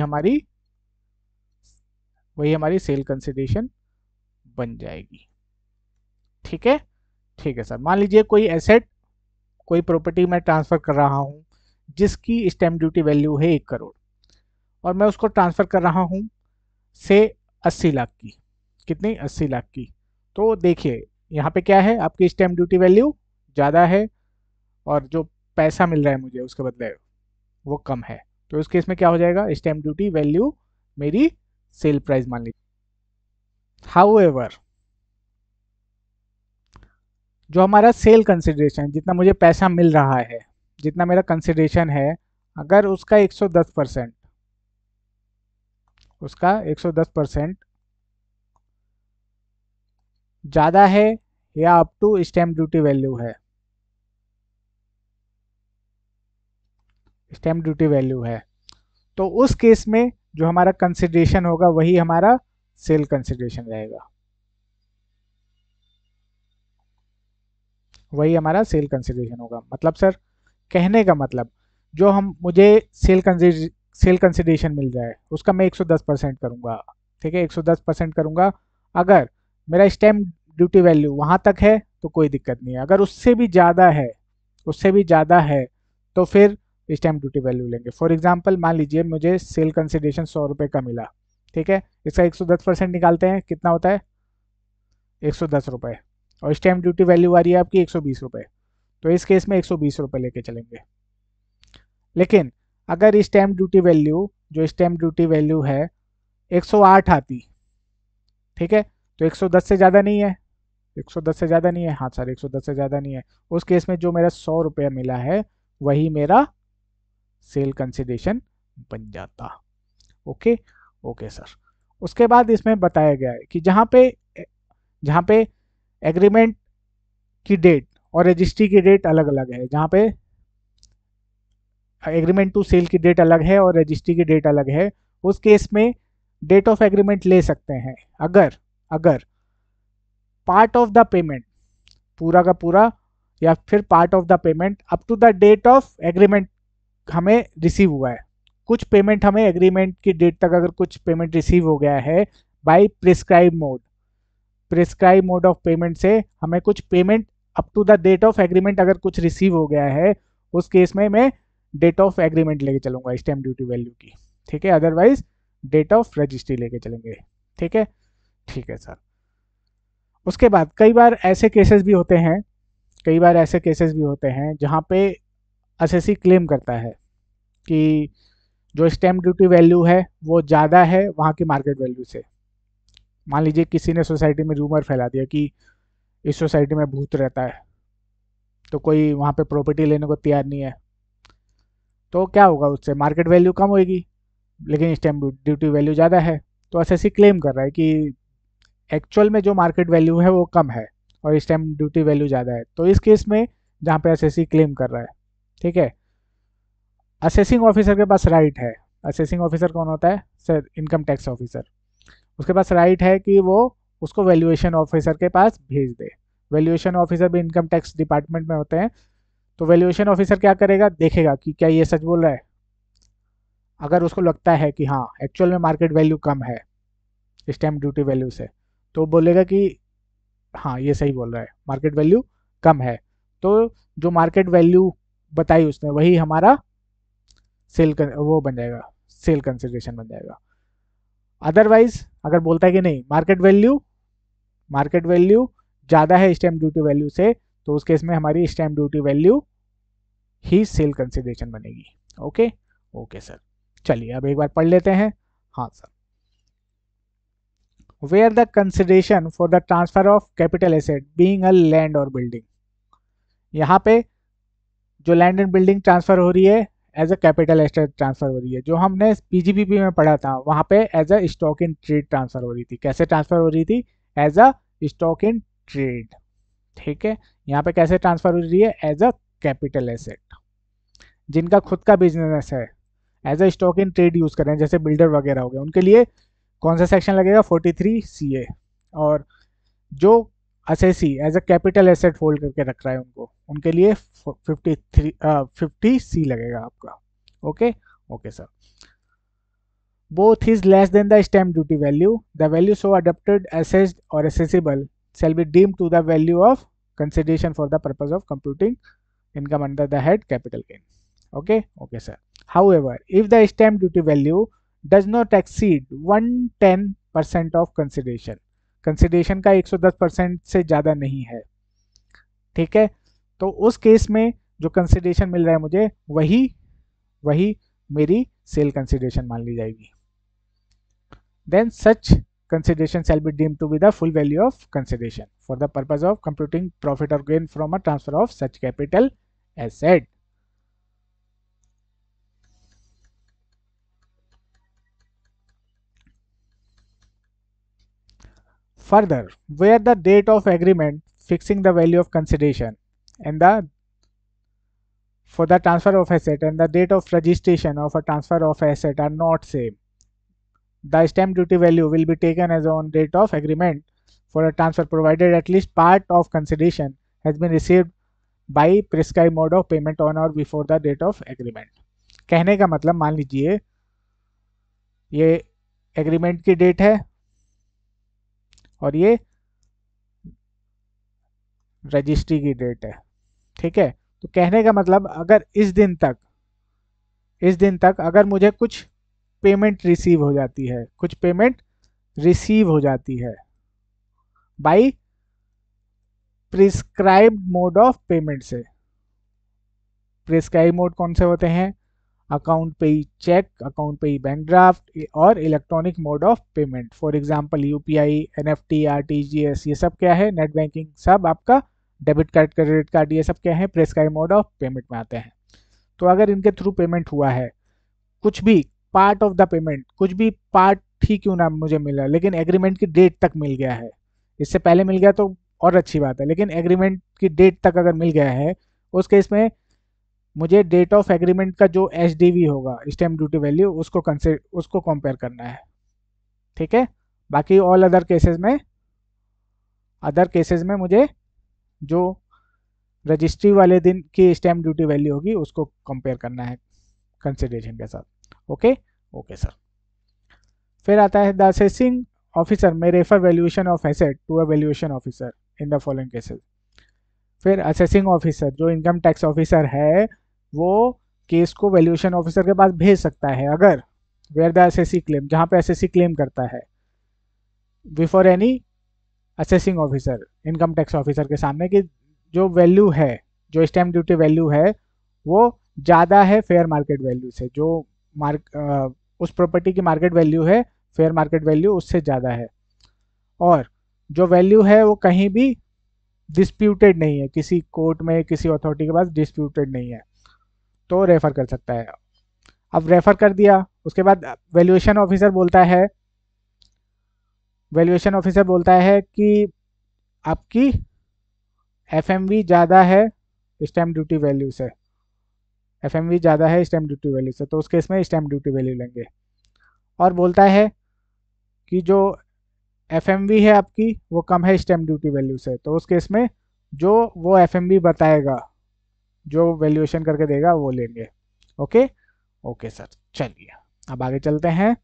A: हमारी सेल कंसिडरेशन बन जाएगी। ठीक है, ठीक है सर। मान लीजिए कोई एसेट, कोई प्रॉपर्टी मैं ट्रांसफर कर रहा हूं जिसकी स्टैम्प ड्यूटी वैल्यू है 1 करोड़, और मैं उसको ट्रांसफर कर रहा हूं से 80 लाख की। कितनी, 80 लाख की। तो देखिए यहाँ पे क्या है, आपकी स्टैम्प ड्यूटी वैल्यू ज़्यादा है और जो पैसा मिल रहा है मुझे उसके बदले वो कम है। तो इस केस में क्या हो जाएगा, स्टैम्प ड्यूटी वैल्यू मेरी सेल प्राइस मान लीजिए। हाउएवर, जो हमारा सेल कंसिडरेशन, जितना मुझे पैसा मिल रहा है, जितना मेरा कंसिडरेशन है, अगर उसका 110%, उसका 110% ज़्यादा है या up to stamp duty value है, स्टैम्प ड्यूटी वैल्यू है, तो उस केस में जो हमारा कंसिडरेशन होगा वही हमारा सेल कंसिडरेशन रहेगा, वही हमारा सेल कंसिडरेशन होगा। मतलब सर, कहने का मतलब, जो हम मुझे सेल कंसिडरेशन मिल रहा है उसका मैं 110% करूंगा। ठीक है, 110% करूंगा। अगर मेरा स्टैम्प ड्यूटी वैल्यू वहाँ तक है तो कोई दिक्कत नहीं है, अगर उससे भी ज़्यादा है, उससे भी ज़्यादा है तो फिर स्टैम्प ड्यूटी वैल्यू लेंगे। फॉर एग्जांपल मान लीजिए मुझे सेल कंसिडरेशन 100 रुपये का मिला, ठीक है, इसका 110% निकालते हैं, कितना होता है 110 रुपये, और स्टैम्प ड्यूटी वैल्यू आ रही है आपकी 120 रुपये, तो इस केस में 120 रुपये लेके चलेंगे। लेकिन अगर स्टैम्प ड्यूटी वैल्यू, जो स्टैम्प ड्यूटी वैल्यू है 108 आती, ठीक है, तो 110 से ज़्यादा नहीं है, 110 से ज़्यादा नहीं है, हाँ सर 110 से ज़्यादा नहीं है, उस केस में जो मेरा 100 रुपया मिला है वही मेरा सेल कंसिडरेशन बन जाता। Okay, okay sir. उसके बाद इसमें बताया गया है कि जहाँ पे एग्रीमेंट की डेट और रजिस्ट्री की डेट अलग अलग है, जहाँ पे एग्रीमेंट टू सेल की डेट अलग है और रजिस्ट्री की डेट अलग है, उस केस में डेट ऑफ एग्रीमेंट ले सकते हैं अगर अगर पार्ट ऑफ द पेमेंट, पूरा का पूरा या फिर part of the payment up to the date of agreement हमें रिसीव हुआ है। कुछ पेमेंट हमें एग्रीमेंट की डेट तक अगर कुछ पेमेंट रिसीव हो गया है by prescribe mode of payment से हमें कुछ payment up to the date of agreement अगर कुछ रिसीव हो गया है, उस केस में मैं डेट ऑफ एग्रीमेंट लेके चलूंगा स्टैम्प ड्यूटी वैल्यू की, ठीक है, अदरवाइज डेट ऑफ रजिस्ट्री लेके चलेंगे। ठीक है, ठीक है सर। उसके बाद कई बार ऐसे केसेस भी होते हैं, कई बार ऐसे केसेस भी होते हैं जहाँ पे असेसी क्लेम करता है कि जो स्टैम्प ड्यूटी वैल्यू है वो ज़्यादा है वहाँ की मार्केट वैल्यू से। मान लीजिए किसी ने सोसाइटी में रूमर फैला दिया कि इस सोसाइटी में भूत रहता है, तो कोई वहाँ पे प्रॉपर्टी लेने को तैयार नहीं है, तो क्या होगा, उससे मार्केट वैल्यू कम होगी लेकिन स्टैम्प ड्यूटी वैल्यू ज़्यादा है। तो एसएससी क्लेम कर रहा है कि एक्चुअल में जो मार्केट वैल्यू है वो कम है और स्टैम्प ड्यूटी वैल्यू ज़्यादा है। तो इस केस में जहाँ पे एसएससी क्लेम कर रहा है, ठीक है, असेसिंग ऑफिसर के पास राइट है। असेसिंग ऑफिसर कौन होता है सर? Income tax officer. उसके पास राइट है कि वो उसको वैल्यूएशन ऑफिसर के पास भेज दे। वैल्यूएशन ऑफिसर भी इनकम टैक्स डिपार्टमेंट में होते हैं। तो वैल्यूएशन ऑफिसर क्या करेगा, देखेगा कि क्या ये सच बोल रहा है। अगर उसको लगता है कि हाँ एक्चुअल में मार्केट वैल्यू कम है स्टैम्प ड्यूटी वैल्यू से, तो बोलेगा कि हाँ ये सही बोल रहा है, मार्केट वैल्यू कम है। तो जो मार्केट वैल्यू बताई उसने वही हमारा वो बन जाएगा, सेल कंसिडरेशन बन जाएगा। अदरवाइज अगर बोलता है कि नहीं मार्केट वैल्यू ज़्यादा है स्टैम्प ड्यूटी वैल्यू से, तो उस केस में हमारी स्टैम्प ड्यूटी वैल्यू ही सेल कंसिडरेशन बनेगी। Okay, okay sir. चलिए अब एक बार पढ़ लेते हैं। हाँ sir. Where the consideration for the transfer of capital asset being a land और बिल्डिंग, यहाँ पे जो लैंड एंड बिल्डिंग ट्रांसफर हो रही है as a capital asset transfer हो रही है। जो हमने पीजीबीपी में पढ़ा था वहाँ पे as a stock in trade transfer हो रही थी। कैसे ट्रांसफर हो रही थी? As a stock in trade. ठीक है, यहाँ पे कैसे ट्रांसफर हो रही है? As a capital asset. जिनका खुद का बिजनेस है as a stock in trade use कर रहे हैं, जैसे बिल्डर वगैरह हो गए, उनके लिए कौन सा सेक्शन लगेगा? 43 CA। और जो assessee as a capital asset hold करके रख रहा है उनको, उनके लिए 50C लगेगा आपका। Okay, okay sir. Both is less than the stamp duty value, the value so adapted assessed और accessible shall be deemed to the value of consideration for the purpose of computing income under the head capital gain. Okay, okay sir. However, if the stamp duty value does not exceed 110% of consideration, consideration का 110% से ज़्यादा नहीं है, ठीक है, तो उस case में जो कंसिडरेशन मिल रहा है मुझे वही वही मेरी सेल कंसिडरेशन मान ली जाएगी। Then such consideration shall be deemed to be the full value of consideration for the purpose of computing profit or gain from a transfer of such capital asset. Further, where the date of agreement fixing the value of consideration and the for the transfer of asset and the date of registration of a transfer of asset are not same, the stamp duty value will be taken as on date of agreement for a transfer provided at least part of consideration has been received by prescribed mode of payment on or before the date of agreement. कहने का मतलब, मान लीजिए ये agreement की date है और ये रजिस्ट्री की डेट है। ठीक है, तो कहने का मतलब अगर इस दिन तक अगर मुझे कुछ पेमेंट रिसीव हो जाती है, कुछ पेमेंट रिसीव हो जाती है by prescribed mode of payment से। प्रिस्क्राइब मोड कौन से होते हैं? अकाउंट पे ही चेक, अकाउंट पे ही बैंक ड्राफ्ट और electronic mode of payment. For example UPI, NFT, RTGS, ये सब क्या है? नेट बैंकिंग, सब आपका डेबिट कार्ड, क्रेडिट कार्ड, ये सब क्या है? प्रिस्क्राइब मोड ऑफ पेमेंट में आते हैं। तो अगर इनके थ्रू पेमेंट हुआ है, कुछ भी पार्ट ऑफ द पेमेंट, कुछ भी पार्ट ही क्यों ना मुझे मिला, लेकिन एग्रीमेंट की डेट तक मिल गया है, इससे पहले मिल गया तो और अच्छी बात है, लेकिन एग्रीमेंट की डेट तक अगर मिल गया है, उस केस में मुझे डेट ऑफ एग्रीमेंट का जो एचडीवी होगा, स्टैम्प ड्यूटी वैल्यू, उसको कंपेयर करना है। ठीक है, बाकी ऑल अदर केसेस में मुझे जो रजिस्ट्री वाले दिन की स्टैम्प ड्यूटी वैल्यू होगी उसको कंपेयर करना है कंसिडरेशन के साथ। Okay, okay sir. फिर आता है the assessing officer may refer valuation of asset to a valuation officer in the following cases. फिर असेसिंग ऑफिसर जो इनकम टैक्स ऑफिसर है, वो केस को वैल्यूएशन ऑफिसर के पास भेज सकता है अगर वेयर द असेसी क्लेम, जहां पे असेसी क्लेम करता है before any assessing officer, income tax officer के सामने, कि जो वैल्यू है, जो स्टैम्प ड्यूटी वैल्यू है, वो ज़्यादा है फेयर मार्केट वैल्यू से। जो उस प्रॉपर्टी की मार्केट वैल्यू है, फेयर मार्केट वैल्यू उससे ज़्यादा है, और जो वैल्यू है वो कहीं भी डिस्प्यूटेड नहीं है, किसी कोर्ट में किसी अथॉरिटी के पास डिस्प्यूटेड नहीं है, तो रेफर कर सकता है। अब रेफर कर दिया, उसके बाद वैल्यूएशन ऑफिसर बोलता है कि आपकी एफएमवी ज़्यादा है स्टैम्प ड्यूटी वैल्यू से, एफएमवी ज़्यादा है स्टैम्प ड्यूटी वैल्यू से, तो उस केस में स्टैम्प ड्यूटी वैल्यू लेंगे। और बोलता है कि जो एफएमवी है आपकी वो कम है स्टैम्प ड्यूटी वैल्यू से, तो उस केस में जो वो एफएमवी बताएगा, जो वैल्यूएशन करके देगा, वो लेंगे। Okay, okay sir. चलिए अब आगे चलते हैं।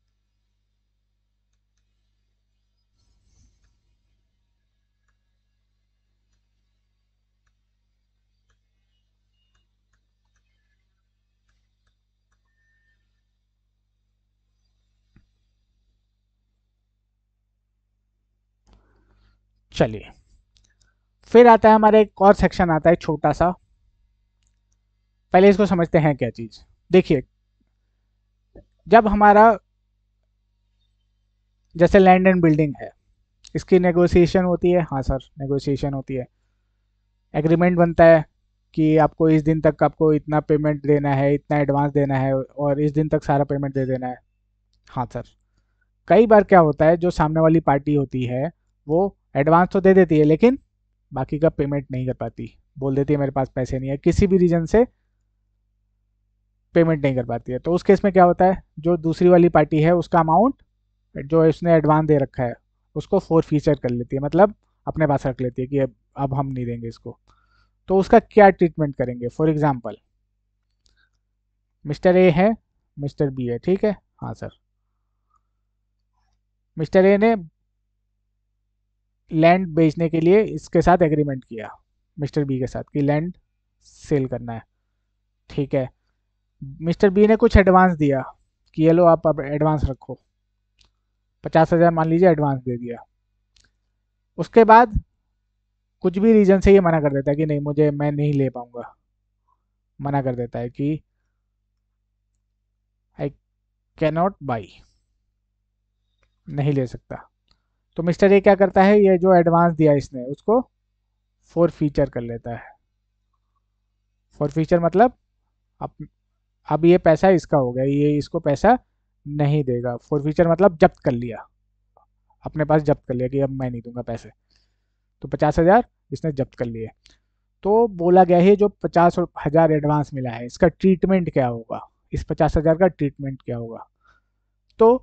A: चलिए, फिर आता है हमारा एक और सेक्शन आता है छोटा सा। पहले इसको समझते हैं क्या चीज। देखिए, जब हमारा जैसे लैंड एंड बिल्डिंग है, इसकी नेगोशिएशन होती है। हाँ सर, नेगोशिएशन होती है, एग्रीमेंट बनता है कि आपको इस दिन तक आपको इतना पेमेंट देना है, इतना एडवांस देना है, और इस दिन तक सारा पेमेंट दे देना है। हाँ सर। कई बार क्या होता है, जो सामने वाली पार्टी होती है वो एडवांस तो दे देती है, लेकिन बाकी का पेमेंट नहीं कर पाती, बोल देती है मेरे पास पैसे नहीं है, किसी भी रीजन से पेमेंट नहीं कर पाती है। तो उस केस में क्या होता है, जो दूसरी वाली पार्टी है उसका अमाउंट जो इसने एडवांस दे रखा है उसको फोर फीचर कर लेती है, मतलब अपने पास रख लेती है कि अब हम नहीं देंगे इसको। तो उसका क्या ट्रीटमेंट करेंगे? फॉर एग्जाम्पल, मिस्टर ए है, मिस्टर बी है, ठीक है। हाँ सर। मिस्टर ए ने लैंड बेचने के लिए इसके साथ एग्रीमेंट किया, मिस्टर बी के साथ, कि लैंड सेल करना है। ठीक है, मिस्टर बी ने कुछ एडवांस दिया कि ये लो आप अब एडवांस रखो, 50,000 मान लीजिए एडवांस दे दिया। उसके बाद कुछ भी रीजन से ये मना कर देता है कि नहीं, मैं नहीं ले पाऊंगा, मना कर देता है कि आई कैन नॉट बाई, नहीं ले सकता। तो मिस्टर ए क्या करता है, ये जो एडवांस दिया इसने उसको फोर फीचर कर लेता है। फोर फीचर मतलब अब अब ये पैसा इसका हो गया, ये इसको पैसा नहीं देगा। फोर फीचर मतलब जब्त कर लिया, अपने पास जब्त कर लिया कि अब मैं नहीं दूंगा पैसे। तो 50,000 इसने जब्त कर लिए। तो बोला गया है जो 50,000 एडवांस मिला है इसका ट्रीटमेंट क्या होगा, इस 50,000 का ट्रीटमेंट क्या होगा। तो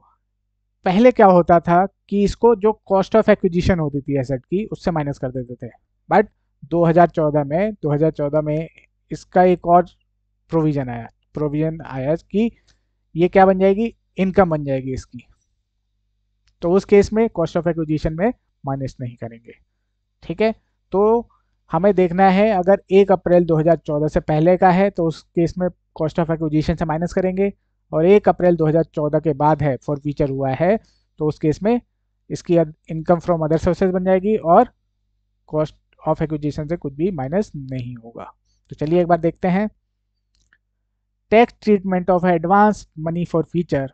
A: पहले क्या होता था कि इसको जो कॉस्ट ऑफ एक्विजिशन होती थी एसेट की, उससे माइनस कर देते थे। बट 2014 में इसका एक और प्रोविजन आया कि ये क्या बन जाएगी, इनकम बन जाएगी इसकी। तो उस केस में कॉस्ट ऑफ एक्विजिशन में माइनस नहीं करेंगे। ठीक है, तो हमें देखना है अगर 1 अप्रैल 2014 से पहले का है तो उस केस में कॉस्ट ऑफ एक्विजिशन से माइनस करेंगे, और 1 अप्रैल 2014 के बाद है, फॉर फ्यूचर हुआ है, तो उस केस में इसकी इनकम फ्रॉम अदर सोर्सेज बन जाएगी और कॉस्ट ऑफ एक्विजिशन से कुछ भी माइनस नहीं होगा। तो चलिए एक बार देखते हैं। Tax treatment of advance money for future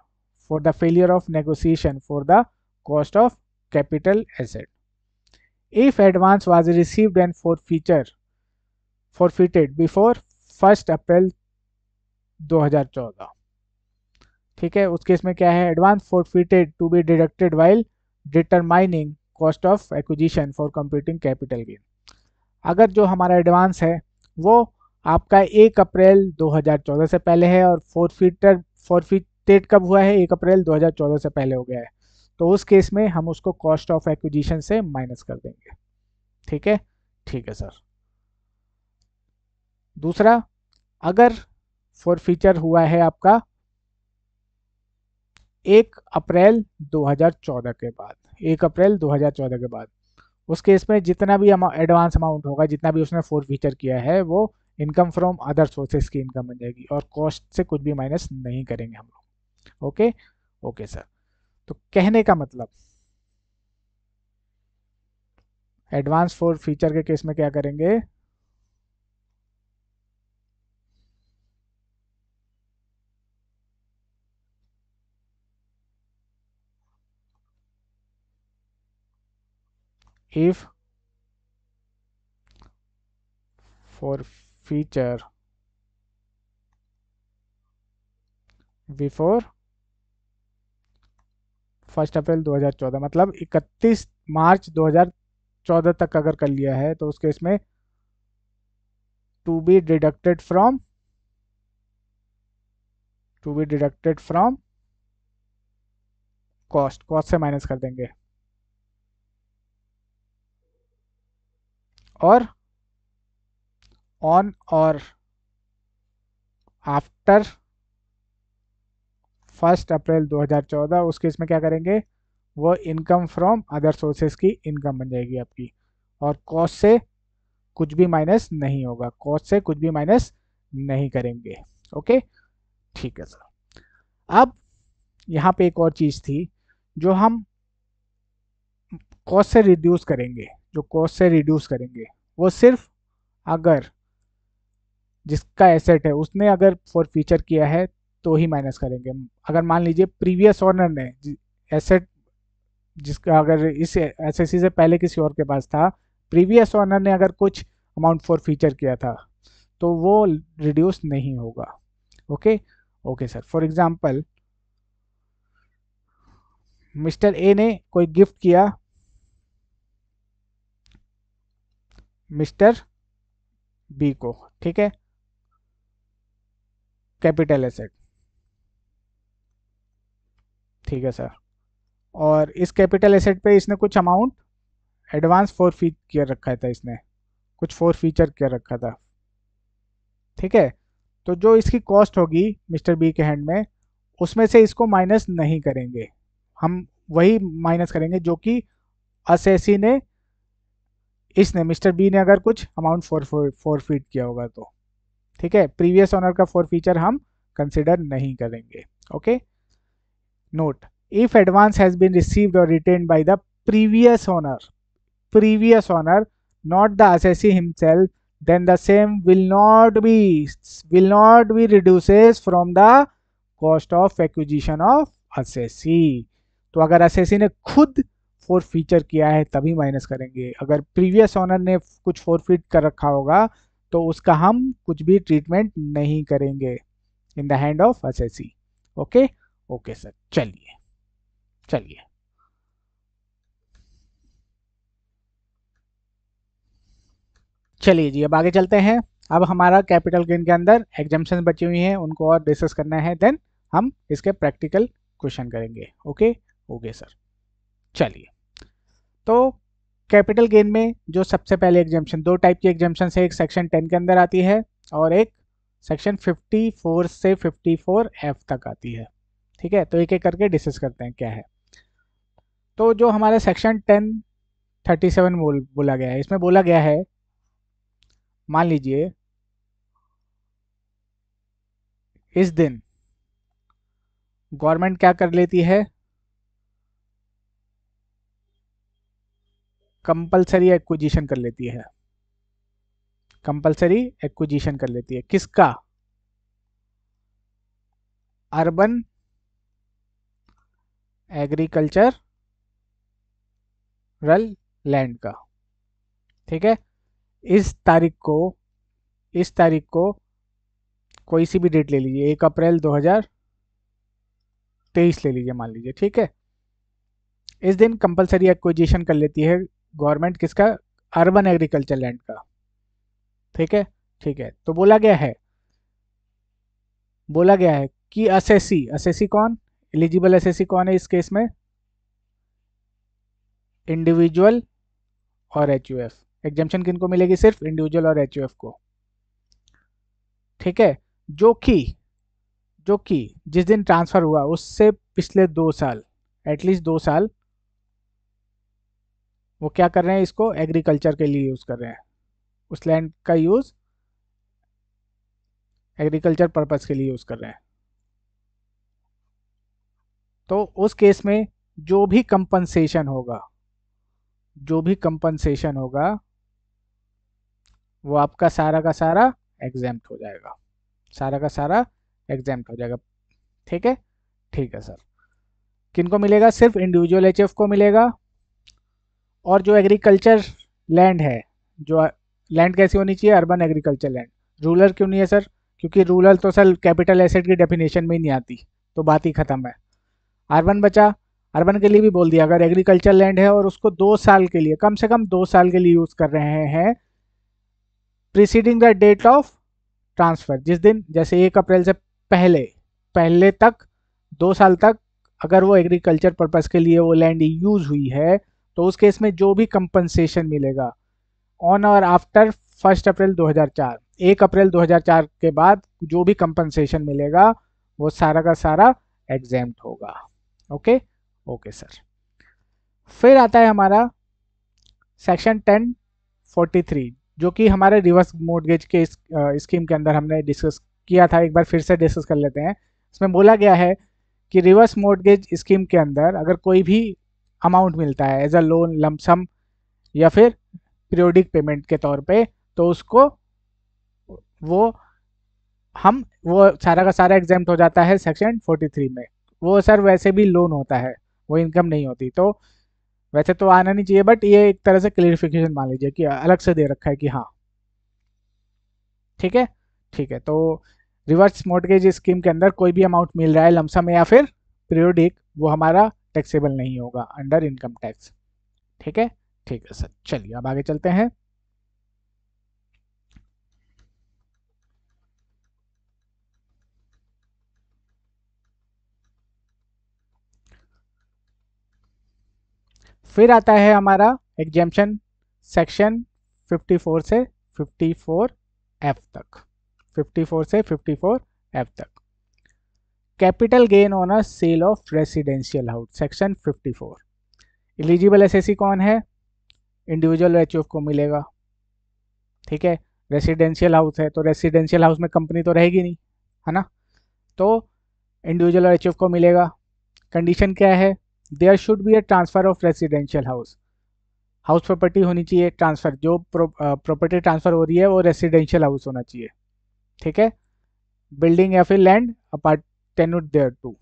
A: for the failure of negotiation for the cost of capital asset. If advance was received and forfeited before 1 अप्रैल 2014, ठीक है, उस केस में क्या है, advance forfeited to be deducted while determining cost of acquisition for computing capital gain. अगर जो हमारा advance है वो आपका 1 अप्रैल 2014 से पहले है और forfeited कब हुआ है, 1 अप्रैल 2014 से पहले हो गया है, तो उस केस में हम उसको कॉस्ट ऑफ एक्विजिशन से माइनस कर देंगे। ठीक है, ठीक है सर। दूसरा, अगर फॉरफीचर हुआ है आपका 1 अप्रैल 2014 के बाद, 1 अप्रैल 2014 के बाद, उस केस में जितना भी एडवांस अमाउंट होगा, जितना भी उसने फॉरफीचर किया है, वो इनकम फ्रॉम अदर सोर्सेज की इनकम बन जाएगी और कॉस्ट से कुछ भी माइनस नहीं करेंगे हम लोग। Okay, okay sir. तो कहने का मतलब, एडवांस फॉर फीचर के केस में क्या करेंगे, इफ फॉर फीचर बिफोर 1 अप्रैल 2014, मतलब 31 मार्च 2014 तक अगर कर लिया है तो उस केस में to be deducted from cost से माइनस कर देंगे, और ऑन और आफ्टर 1 अप्रैल 2014 उस केस में क्या करेंगे, वो इनकम फ्रॉम अदर सोर्सेज की इनकम बन जाएगी आपकी, और कॉस्ट से कुछ भी माइनस नहीं होगा, कॉस्ट से कुछ भी माइनस नहीं करेंगे। ओके, ठीक है सर। अब यहाँ पे एक और चीज़ थी जो हम कॉस्ट से रिड्यूस करेंगे, वो सिर्फ अगर जिसका एसेट है उसने अगर फॉर फीचर किया है तो ही माइनस करेंगे। अगर मान लीजिए प्रीवियस ओनर ने एसेट, जिसका अगर इस एसएससी से पहले किसी और के पास था, प्रीवियस ओनर ने अगर कुछ अमाउंट फॉर फीचर किया था तो वो रिड्यूस नहीं होगा। Okay, okay sir. For example, mister A ने कोई गिफ्ट किया मिस्टर बी को, ठीक है, कैपिटल एसेट, ठीक है सर, और इस कैपिटल एसेट पे इसने कुछ अमाउंट एडवांस फॉर फीच किया रखा था, इसने कुछ फॉर फीचर किया रखा था, ठीक है। तो जो इसकी कॉस्ट होगी मिस्टर बी के हैंड में, उसमें से इसको माइनस नहीं करेंगे, हम वही माइनस करेंगे जो कि असेसी ने, इसने मिस्टर बी ने अगर कुछ अमाउंट फॉर फीट किया होगा तो, ठीक है। प्रीवियस ओनर का फॉर फीचर हम कंसिडर नहीं करेंगे। Okay, note, if advance has been received और retained by the previous owner, not the assessee himself, then the same will not be reduces from the cost of acquisition of assessee। तो अगर assessee ने खुद for feature किया है तभी minus करेंगे, अगर प्रीवियस ओनर ने कुछ फॉरफिट कर रखा होगा तो उसका हम कुछ भी ट्रीटमेंट नहीं करेंगे in the hand of assessee। Okay, okay sir. चलिए चलिए, चलिए जी, अब आगे चलते हैं। अब हमारा कैपिटल गेन के अंदर एग्जाम्पशन बची हुई हैं, उनको और डिस्कस करना है, देन हम इसके प्रैक्टिकल क्वेश्चन करेंगे। Okay, okay sir. चलिए, तो कैपिटल गेन में जो सबसे पहले एग्जाम्पशन, दो टाइप की एग्जाम्पशन है, एक सेक्शन 10 के अंदर आती है और एक सेक्शन 54 से 54F तक आती है, ठीक है। तो एक एक करके डिस्कस करते हैं क्या है। तो जो हमारा सेक्शन 1037 बोला गया है, इसमें बोला गया है मान लीजिए इस दिन गवर्नमेंट क्या कर लेती है, कंपलसरी एक्विजिशन कर लेती है, कंपलसरी एक्विजिशन कर लेती है किसका, अर्बन एग्रीकल्चरल लैंड का। ठीक है, इस तारीख को, इस तारीख को कोई सी भी डेट ले लीजिए, 1 अप्रैल 2023 ले लीजिए मान लीजिए। ठीक है, इस दिन कंपलसरी एक्विजिशन कर लेती है गवर्नमेंट किसका, अर्बन एग्रीकल्चर लैंड का। ठीक है, ठीक है, तो बोला गया है कि असेसी, असेसी कौन, एलिजिबल असेसी कौन है इस केस में, इंडिविजुअल और एचयूएफ। एग्जाम्पशन किनको मिलेगी, सिर्फ इंडिविजुअल और एचयूएफ को। ठीक है, जो कि जो कि जिस दिन ट्रांसफर हुआ उससे पिछले 2 साल, एटलीस्ट 2 साल वो क्या कर रहे हैं, इसको एग्रीकल्चर के लिए यूज कर रहे हैं, उस लैंड का यूज एग्रीकल्चर पर्पस के लिए यूज कर रहे हैं। तो उस केस में जो भी कंपनसेशन होगा, जो भी कंपनसेशन होगा वो आपका सारा का सारा एग्जेम्प्ट हो जाएगा, सारा का सारा एग्जेम्प्ट हो जाएगा। ठीक है, ठीक है सर। किनको मिलेगा, सिर्फ इंडिविजुअल एचएफ को मिलेगा। और जो एग्रीकल्चर लैंड है, जो लैंड कैसी होनी चाहिए, अर्बन एग्रीकल्चर लैंड। रूरल क्यों नहीं है सर, क्योंकि रूरल तो सर कैपिटल एसेट की डेफिनेशन में ही नहीं आती, तो बात ही खत्म है। अर्बन बचा, अर्बन के लिए भी बोल दिया, अगर एग्रीकल्चर लैंड है और उसको 2 साल के लिए, कम से कम 2 साल के लिए यूज कर रहे हैं, preceding the date of transfer, जिस दिन जैसे 1 अप्रैल से पहले, पहले तक 2 साल तक अगर वो एग्रीकल्चर पर्पस के लिए वो लैंड यूज हुई है, तो उस केस में जो भी कंपनसेशन मिलेगा ऑन और आफ्टर 1 अप्रैल 2004, 1 अप्रैल 2004 के बाद जो भी कंपनसेशन मिलेगा वो सारा का सारा एग्जेम्प्ट होगा। Okay, okay sir. फिर आता है हमारा सेक्शन 1043, जो कि हमारे रिवर्स मोर्टगेज के स्कीम के अंदर हमने डिस्कस किया था, एक बार फिर से डिस्कस कर लेते हैं। इसमें बोला गया है कि रिवर्स मोर्टगेज स्कीम के अंदर अगर कोई भी अमाउंट मिलता है एज अ लोन, लमसम या फिर पीरियोडिक पेमेंट के तौर पे, तो उसको वो वो सारा का सारा एग्जाम्प्ट हो जाता है सेक्शन 43 में। वो सर वैसे भी लोन होता है, वो इनकम नहीं होती, तो वैसे तो आना नहीं चाहिए, बट ये एक तरह से क्लियरिफिकेशन मान लीजिए कि अलग से दे रखा है कि हाँ। ठीक है, ठीक है, तो रिवर्स मॉर्टगेज स्कीम के अंदर कोई भी अमाउंट मिल रहा है लमसम या फिर पीरियोडिक, वो हमारा टैक्सेबल नहीं होगा अंडर इनकम टैक्स। ठीक है, ठीक है सर, चलिए अब आगे चलते हैं। फिर आता है हमारा एग्जेम्पशन सेक्शन 54 से 54F तक, 54 से 54F तक। Capital gain on a sale of residential house, section 54। Eligible assessee कौन है, इंडिविजुअल एचओएफ को मिलेगा। ठीक है, रेसिडेंशियल हाउस है तो रेसिडेंशियल हाउस में कंपनी तो रहेगी नहीं, है ना, तो इंडिविजुअल और एचओएफ को मिलेगा। कंडीशन क्या है, there should be a transfer of residential house, house property होनी चाहिए ट्रांसफर, जो प्रॉपर्टी ट्रांसफर हो रही है वो रेसिडेंशियल हाउस होना चाहिए। ठीक है, बिल्डिंग या फिर land appurtenant there to,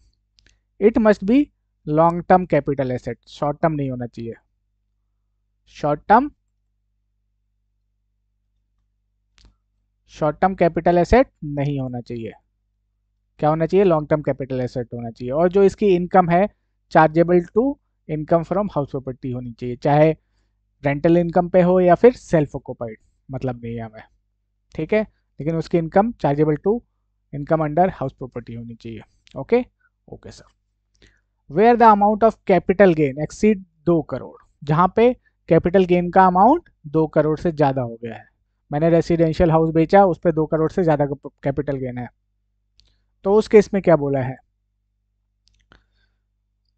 A: it must be long term capital asset, short term नहीं होना चाहिए, short term, short term capital asset नहीं होना चाहिए। क्या होना चाहिए, लॉन्ग टर्म कैपिटल एसेट होना चाहिए। और जो इसकी इनकम है chargeable to income from house property होनी चाहिए, चाहे रेंटल इनकम पे हो या फिर सेल्फ ऑक्यूपाइड, मतलब नहीं है हमें। ठीक है, लेकिन उसकी income chargeable to income under house property होनी चाहिए। Okay, okay sir. Where the amount of capital gain exceed 2 crore, जहां पे कैपिटल गेन का अमाउंट 2 करोड़ से ज्यादा हो गया है, मैंने रेसिडेंशियल हाउस बेचा, उस पर 2 करोड़ से ज्यादा कैपिटल गेन है, तो उस केस में क्या बोला है,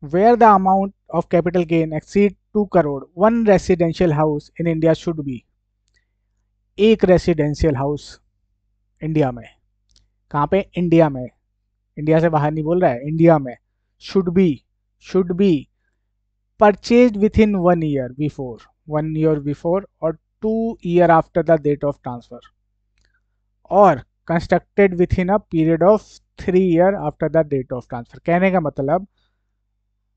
A: where the amount of capital gain exceed 2 crore, one residential house in India should be, एक रेसिडेंशियल हाउस इंडिया में, कहाँ पे, इंडिया में, इंडिया से बाहर नहीं बोल रहा है, इंडिया में, should be purchased within 1 year before, 1 year before और 2 year after the date of transfer, और constructed within a period of 3 year after the date of transfer. कहने का मतलब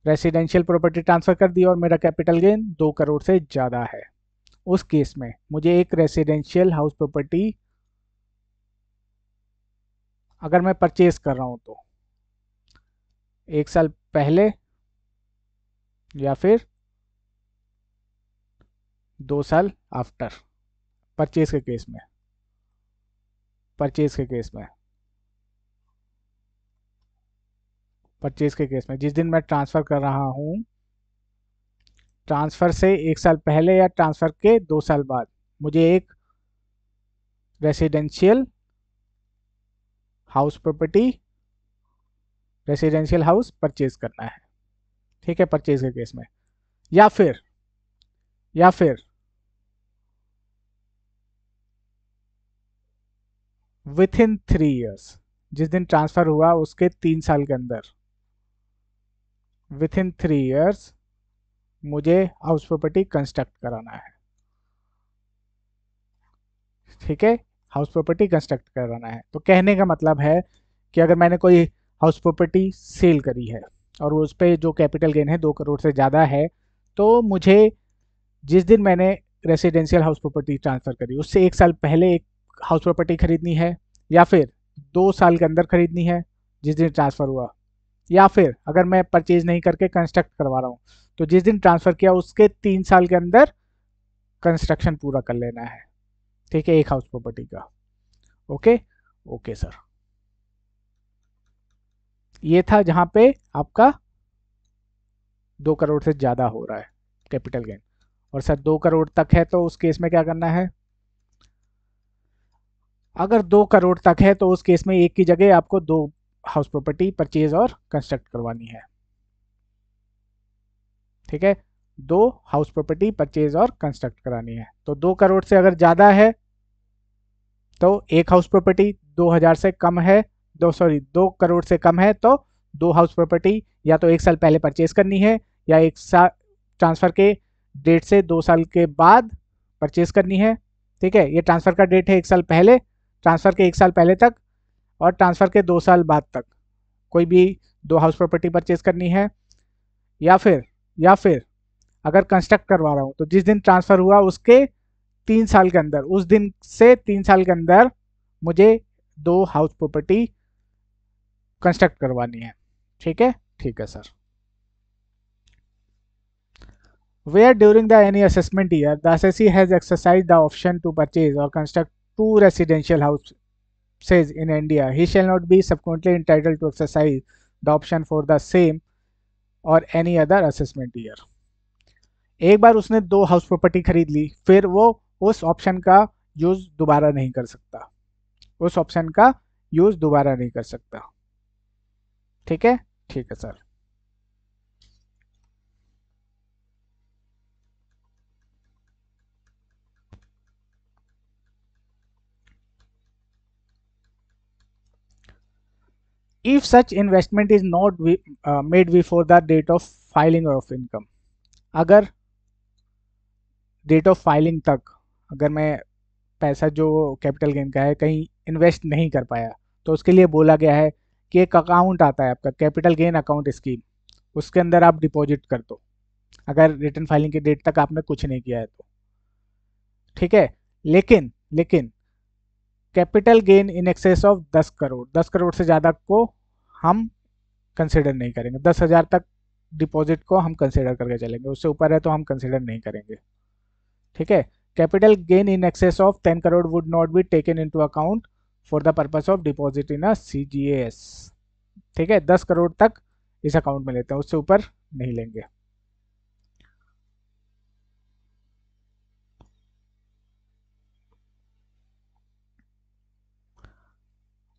A: रेसिडेंशियल प्रॉपर्टी ट्रांसफर कर दी और मेरा capital gain 2 crore से ज़्यादा है, उस केस में मुझे एक रेसिडेंशियल हाउस प्रॉपर्टी अगर मैं परचेज कर रहा हूँ तो 1 साल पहले या फिर 2 साल आफ्टर, परचेज के केस में, परचेज के केस में, परचेज के केस में जिस दिन मैं ट्रांसफ़र कर रहा हूँ, ट्रांसफ़र से 1 साल पहले या ट्रांसफ़र के 2 साल बाद मुझे एक residential house property, residential house purchase करना है। ठीक है, परचेज के केस में, या फिर विथ इन 3 years, जिस दिन ट्रांसफ़र हुआ उसके 3 साल के अंदर, विथ इन 3 years मुझे हाउस प्रॉपर्टी कंस्ट्रक्ट कराना है। ठीक है, हाउस प्रॉपर्टी कंस्ट्रक्ट कराना है। तो कहने का मतलब है कि अगर मैंने कोई हाउस प्रॉपर्टी सेल करी है और उस पर जो कैपिटल गेन है 2 करोड़ से ज़्यादा है, तो मुझे जिस दिन मैंने रेसिडेंशियल हाउस प्रॉपर्टी ट्रांसफ़र करी उससे 1 साल पहले एक हाउस प्रॉपर्टी खरीदनी है, या फिर 2 साल के अंदर खरीदनी है जिस दिन ट्रांसफ़र हुआ, या फिर अगर मैं परचेज नहीं करके कंस्ट्रक्ट करवा रहा हूँ तो जिस दिन ट्रांसफ़र किया उसके 3 साल के अंदर कंस्ट्रक्शन पूरा कर लेना है। ठीक है, एक हाउस प्रॉपर्टी का। ओके, ओके सर, ये था जहां पे आपका 2 करोड़ से ज़्यादा हो रहा है कैपिटल गेन, और सर 2 करोड़ तक है तो उस केस में क्या करना है, अगर 2 करोड़ तक है तो उस केस में एक की जगह आपको 2 हाउस प्रॉपर्टी परचेज और कंस्ट्रक्ट करवानी है। ठीक है, 2 हाउस प्रॉपर्टी परचेज और कंस्ट्रक्ट करानी है। तो 2 करोड़ से अगर ज़्यादा है तो एक हाउस प्रॉपर्टी, 2,000 से कम है, 2 करोड़ से कम है तो 2 हाउस प्रॉपर्टी या तो 1 साल पहले परचेज करनी है, या 1 साल ट्रांसफ़र के डेट से 2 साल के बाद परचेज करनी है। ठीक है, ये ट्रांसफ़र का डेट है 1 साल पहले, ट्रांसफ़र के 1 साल पहले तक और ट्रांसफ़र के 2 साल बाद तक कोई भी 2 हाउस प्रॉपर्टी परचेज करनी है। या फिर अगर कंस्ट्रक्ट करवा रहा हूँ तो जिस दिन ट्रांसफ़र हुआ उसके 3 साल के अंदर, उस दिन से 3 साल के अंदर मुझे 2 हाउस प्रॉपर्टी कंस्ट्रक्ट करवानी है। ठीक है, ठीक है sir. Where during the any assessment year the assessee has exercised the option to purchase or construct 2 residential houses in India, he shall not be subsequently entitled to exercise the option for the same or any other assessment year। एक बार उसने 2 house property खरीद ली, फिर वो उस option का use दोबारा नहीं कर सकता, उस ऑप्शन का यूज दोबारा नहीं कर सकता। ठीक है, ठीक है sir. If such investment is not made before the date of filing of income, अगर डेट ऑफ फाइलिंग तक अगर मैं पैसा जो कैपिटल गेन का है कहीं इन्वेस्ट नहीं कर पाया, तो उसके लिए बोला गया है कि एक अकाउंट आता है आपका कैपिटल गेन अकाउंट स्कीम, उसके अंदर आप डिपॉजिट कर दो अगर रिटर्न फाइलिंग की डेट तक आपने कुछ नहीं किया है तो। ठीक है, लेकिन capital gain in excess of 10 crore, 10 crore से ज़्यादा को हम कंसिडर नहीं करेंगे, 10,000 तक डिपॉजिट को हम कंसिडर करके चलेंगे, उससे ऊपर है तो हम कंसिडर नहीं करेंगे। ठीक है, capital gain in excess of 10 crore would not be taken into account for the purpose of deposit in a CGS। ठीक है, 10 करोड़ तक इस अकाउंट में लेते हैं, उससे ऊपर नहीं लेंगे।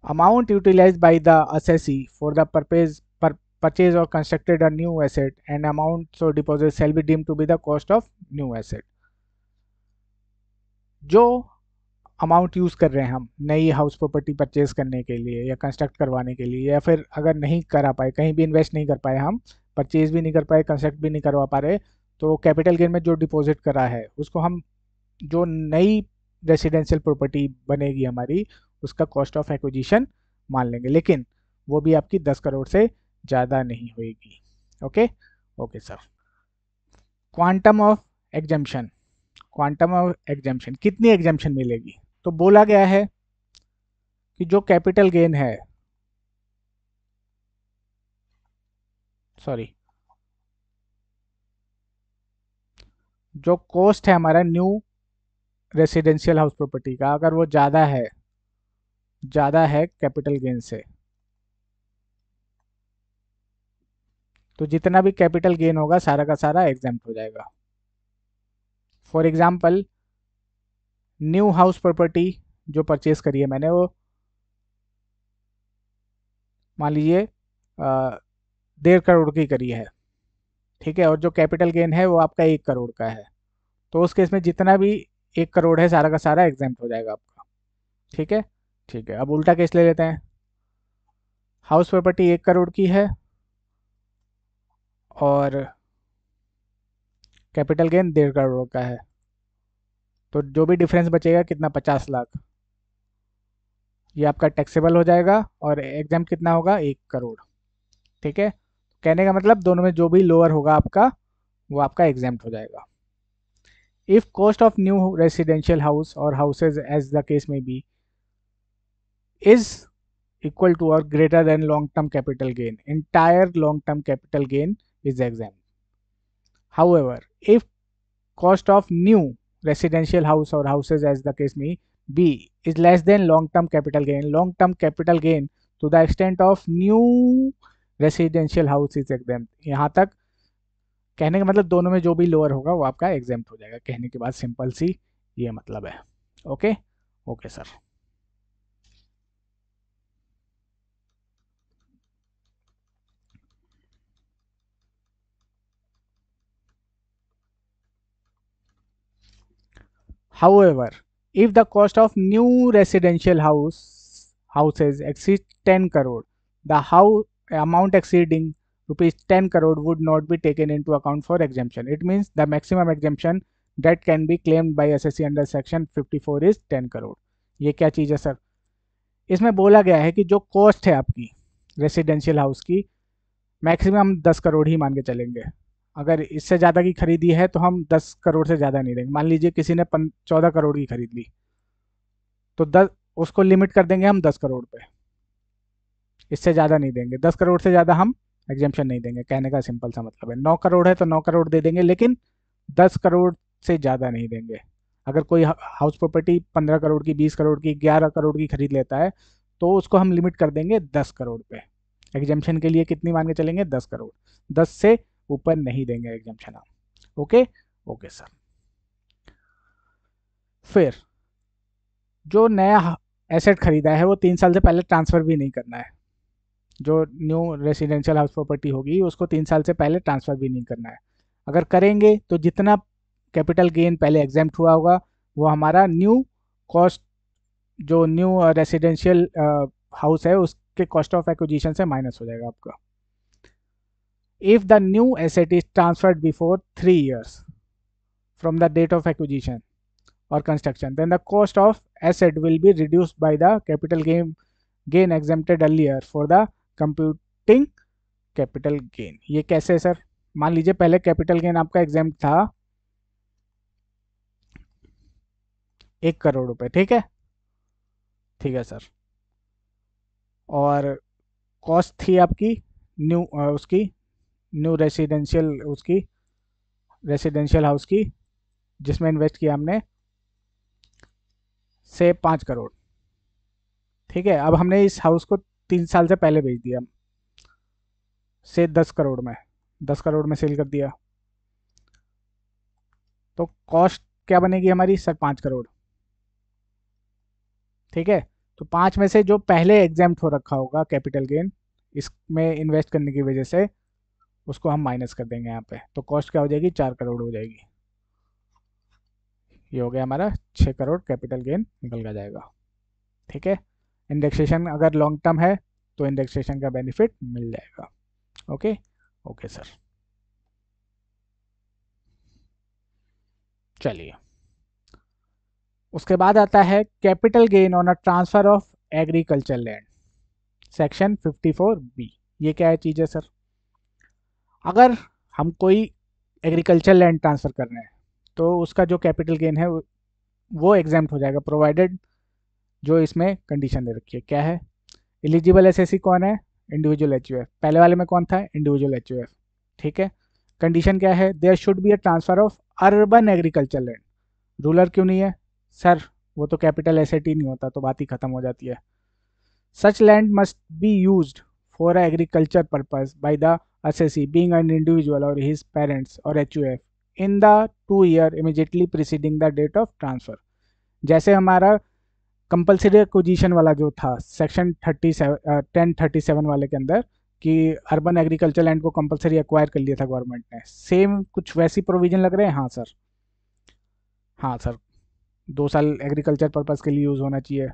A: Amount utilized by the assessee for the purchase or constructed a new asset and amount so deposit shall be deemed to be the cost of new asset। जो अमाउंट यूज़ कर रहे हैं हम नई हाउस प्रॉपर्टी परचेज करने के लिए या कंस्ट्रक्ट करवाने के लिए, या फिर अगर नहीं करा पाए, कहीं भी इन्वेस्ट नहीं कर पाए, हम परचेज भी नहीं कर पाए, कंस्ट्रक्ट भी नहीं करवा पा रहे, तो कैपिटल गेन में जो डिपॉजिट करा है उसको हम, जो नई रेसिडेंशियल प्रॉपर्टी बनेगी हमारी, उसका कॉस्ट ऑफ एक्विजिशन मान लेंगे, लेकिन वो भी आपकी 10 करोड़ से ज़्यादा नहीं होगी। Okay okay sir. Quantum of exemption, quantum of exemption कितनी एग्जम्पशन मिलेगी? तो बोला गया है कि जो कैपिटल गेन है, सॉरी, जो कॉस्ट है हमारा न्यू रेसिडेंशियल हाउस प्रॉपर्टी का, अगर वो ज़्यादा है कैपिटल गेन से, तो जितना भी कैपिटल गेन होगा सारा का सारा एग्जाम्प्ट हो जाएगा। For example, new house property जो परचेज करी है मैंने, वो मान लीजिए 1.5 करोड़ की करी है, ठीक है, और जो कैपिटल गेन है वो आपका 1 करोड़ का है, तो उस केस में जितना भी 1 करोड़ है सारा का सारा एग्जाम्प्ट हो जाएगा आपका। ठीक है, ठीक है। अब उल्टा केस ले लेते हैं। हाउस प्रॉपर्टी 1 करोड़ की है और कैपिटल गेन 1.5 करोड़ का है, तो जो भी डिफरेंस बचेगा कितना, 50 लाख, ये आपका टैक्सेबल हो जाएगा और एग्जाम कितना होगा, 1 करोड़। ठीक है, कहने का मतलब दोनों में जो भी लोअर होगा आपका, वो आपका एग्जाम्प्ट हो जाएगा। If cost of new residential house और हाउसेज एज द केस में B is equal to or greater than long term capital gain, entire long term capital gain is exempt. However, if cost of new residential house or houses as the case may be is less than long term capital gain to the extent of new residential house is exempt, यहाँ तक कहने का मतलब दोनों में जो भी lower होगा वो आपका एग्जेम्प्ट हो जाएगा, कहने के बाद सिंपल सी ये मतलब है। Okay okay sir. However, if the cost of new residential houses exceeds 10 crore, the house amount exceeding rupees 10 crore would not be taken into account for exemption. It means the maximum exemption that can be claimed by SSC under section 54 is 10 crore. ये क्या चीज़ है sir? इसमें बोला गया है कि जो cost है आपकी रेसिडेंशियल हाउस की, मैक्सिमम 10 करोड़ ही मान के चलेंगे। अगर इससे ज़्यादा की खरीदी है तो हम 10 करोड़ से ज़्यादा नहीं देंगे। मान लीजिए किसी ने 14 करोड़ की खरीद ली, तो 10, उसको लिमिट कर देंगे हम 10 करोड़ पे, इससे ज़्यादा नहीं देंगे। 10 करोड़ से ज़्यादा हम एग्जेम्पशन नहीं देंगे, कहने का सिंपल सा मतलब है। 9 करोड़ है तो 9 करोड़ दे देंगे, लेकिन 10 करोड़ से ज़्यादा नहीं देंगे। अगर कोई हाउस प्रॉपर्टी 15 करोड़ की, 20 करोड़ की, 11 करोड़ की खरीद लेता है, तो उसको हम लिमिट कर देंगे 10 करोड़ पे। एग्जेम्पशन के लिए कितनी मान के चलेंगे, 10 करोड़। 10 से ऊपर नहीं देंगे एग्जेम्पशन हम। Okay okay sir. फिर जो नया एसेट खरीदा है वो 3 साल से पहले ट्रांसफ़र भी नहीं करना है। जो न्यू रेसिडेंशियल हाउस प्रॉपर्टी होगी उसको 3 साल से पहले ट्रांसफ़र भी नहीं करना है। अगर करेंगे तो जितना कैपिटल गेन पहले एग्जेम्प्ट हुआ होगा वो हमारा न्यू कॉस्ट, जो न्यू रेसिडेंशियल हाउस है उसके कॉस्ट ऑफ एक्विजिशन से माइनस हो जाएगा आपका। If the new asset is transferred before 3 years from the date of acquisition or construction, then the cost of asset will be reduced by the capital gain exempted earlier for the computing capital gain। ये कैसे है sir? मान लीजिए पहले capital gain आपका exempt था 1 करोड़ रुपए, ठीक है, ठीक है सर, और कॉस्ट थी आपकी न्यू उसकी न्यू रेसिडेंशियल हाउस की जिसमें इन्वेस्ट किया हमने से 5 करोड़, ठीक है। अब हमने इस हाउस को 3 साल से पहले बेच दिया से 10 करोड़ में, 10 करोड़ में सेल कर दिया, तो कॉस्ट क्या बनेगी हमारी सर, 5 करोड़, ठीक है। तो 5 में से जो पहले एग्जाम्प्ट हो रखा होगा कैपिटल गेन इसमें इन्वेस्ट करने की वजह से, उसको हम माइनस कर देंगे यहाँ पे, तो कॉस्ट क्या हो जाएगी, 4 करोड़ हो जाएगी। ये हो गया हमारा 6 करोड़ कैपिटल गेन निकल का जाएगा। ठीक है, इंडेक्सेशन अगर लॉन्ग टर्म है तो इंडेक्सेशन का बेनिफिट मिल जाएगा। ओके ओके सर, चलिए उसके बाद आता है capital gain on a transfer of agriculture land, section 54B। ये क्या है चीज़ है सर? अगर हम कोई एग्रीकल्चर लैंड ट्रांसफ़र कर रहे हैं तो उसका जो कैपिटल गेन है वो एग्जाम्प्ट हो जाएगा, प्रोवाइडेड जो इसमें कंडीशन दे रखी है। क्या है? एलिजिबल एसएससी कौन है? Individual HUF. पहले वाले में कौन था? Individual HUF. ठीक है, कंडीशन क्या है? There should be a transfer of urban agriculture land. Rural क्यों नहीं है सर? वो तो कैपिटल एसेट ही नहीं होता, तो बात ही खत्म हो जाती है। Such land must be used for agriculture purpose by the assessee being an individual or his parents or HUF in the 2 year immediately preceding the date of transfer। जैसे हमारा कंपलसरी एक्विजिशन वाला जो था सेक्शन 1037 वाले के अंदर कि urban agriculture land को कंपलसरी एक्वायर कर लिया था गवर्नमेंट ने, सेम कुछ वैसी प्रोविजन लग रहे हैं? हाँ सर, हाँ सर, 2 साल एग्रीकल्चर पर्पज़ के लिए यूज़ होना चाहिए।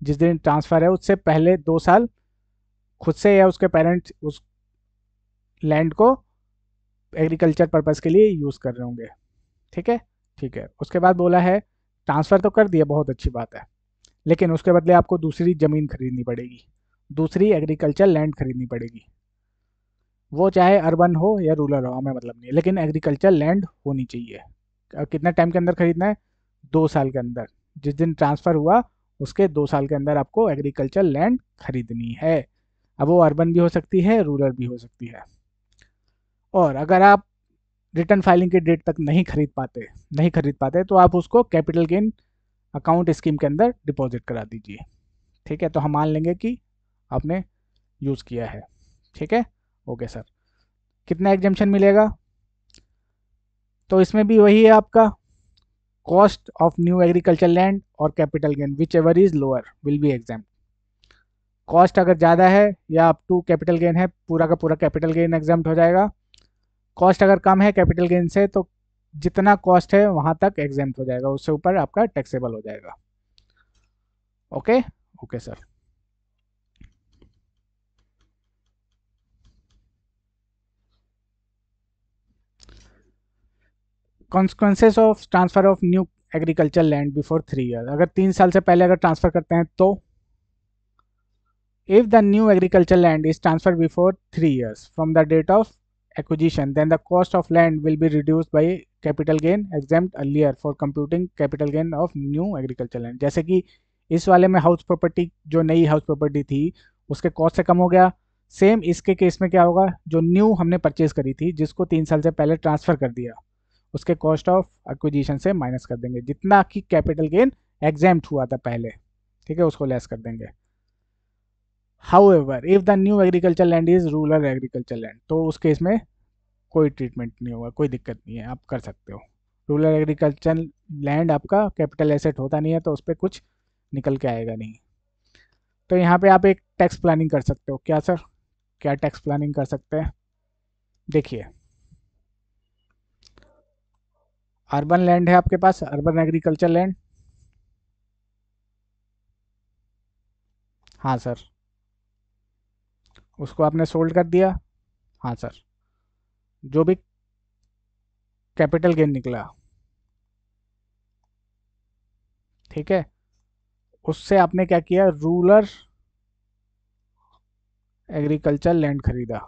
A: जिस दिन ट्रांसफ़र है उससे पहले 2 साल खुद से या उसके पेरेंट्स उस लैंड को एग्रीकल्चर पर्पज़ के लिए यूज़ कर रहे होंगे। ठीक है, ठीक है। उसके बाद बोला है ट्रांसफ़र तो कर दिया, बहुत अच्छी बात है, लेकिन उसके बदले आपको दूसरी ज़मीन खरीदनी पड़ेगी, दूसरी एग्रीकल्चर लैंड खरीदनी पड़ेगी। वो चाहे अर्बन हो या रूरल हो, हमें मतलब नहीं है, लेकिन एग्रीकल्चर लैंड होनी चाहिए। कितना टाइम के अंदर खरीदना है? 2 साल के अंदर। जिस दिन ट्रांसफ़र हुआ उसके 2 साल के अंदर आपको एग्रीकल्चर लैंड खरीदनी है। अब वो अर्बन भी हो सकती है, रूरल भी हो सकती है। और अगर आप रिटर्न फाइलिंग की डेट तक नहीं खरीद पाते तो आप उसको कैपिटल गेन अकाउंट स्कीम के अंदर डिपॉजिट करा दीजिए। ठीक है, तो हम मान लेंगे कि आपने यूज़ किया है। ठीक है, ओके सर। कितना एग्जेम्पशन मिलेगा? तो इसमें भी वही है आपका, cost of new agriculture land और capital gain whichever is lower will be exam. Cost अगर ज़्यादा है या अप टू कैपिटल गेन है, पूरा का पूरा कैपिटल गेन एग्जाम हो जाएगा। कॉस्ट अगर कम है कैपिटल गेन से तो जितना कॉस्ट है वहां तक एग्जाम्प्ट हो जाएगा, उससे ऊपर आपका टैक्सेबल हो जाएगा। Okay okay sir. Consequences of transfer of new agriculture land before 3 year. अगर 3 साल से पहले अगर ट्रांसफर करते हैं तो if the new agriculture land is transferred before 3 years from the date of acquisition, then the cost of land will be reduced by capital gain exempt earlier for computing capital gain of new agriculture land। जैसे कि इस वाले में house property, जो नई house property थी उसके cost से कम हो गया, सेम इसके केस में क्या होगा? जो न्यू हमने परचेज करी थी, जिसको 3 साल से पहले ट्रांसफर कर दिया, उसके कॉस्ट ऑफ एक्विजिशन से माइनस कर देंगे, जितना कि कैपिटल गेन एग्जेम्प्ट हुआ था पहले। ठीक है, उसको लेस कर देंगे। However, if the new agriculture land is rural agriculture land, तो उस केस में कोई ट्रीटमेंट नहीं होगा, कोई दिक्कत नहीं है, आप कर सकते हो। रूरल एग्रीकल्चर लैंड आपका कैपिटल एसेट होता नहीं है तो उस पर कुछ निकल के आएगा नहीं। तो यहाँ पे आप एक टैक्स प्लानिंग कर सकते हो। क्या सर? क्या टैक्स प्लानिंग कर सकते हैं? देखिए, अर्बन लैंड है आपके पास, अर्बन एग्रीकल्चर लैंड। हाँ सर, उसको आपने सोल्ड कर दिया। हाँ सर, जो भी कैपिटल गेन निकला, ठीक है, उससे आपने क्या किया? रूरल एग्रीकल्चर लैंड खरीदा।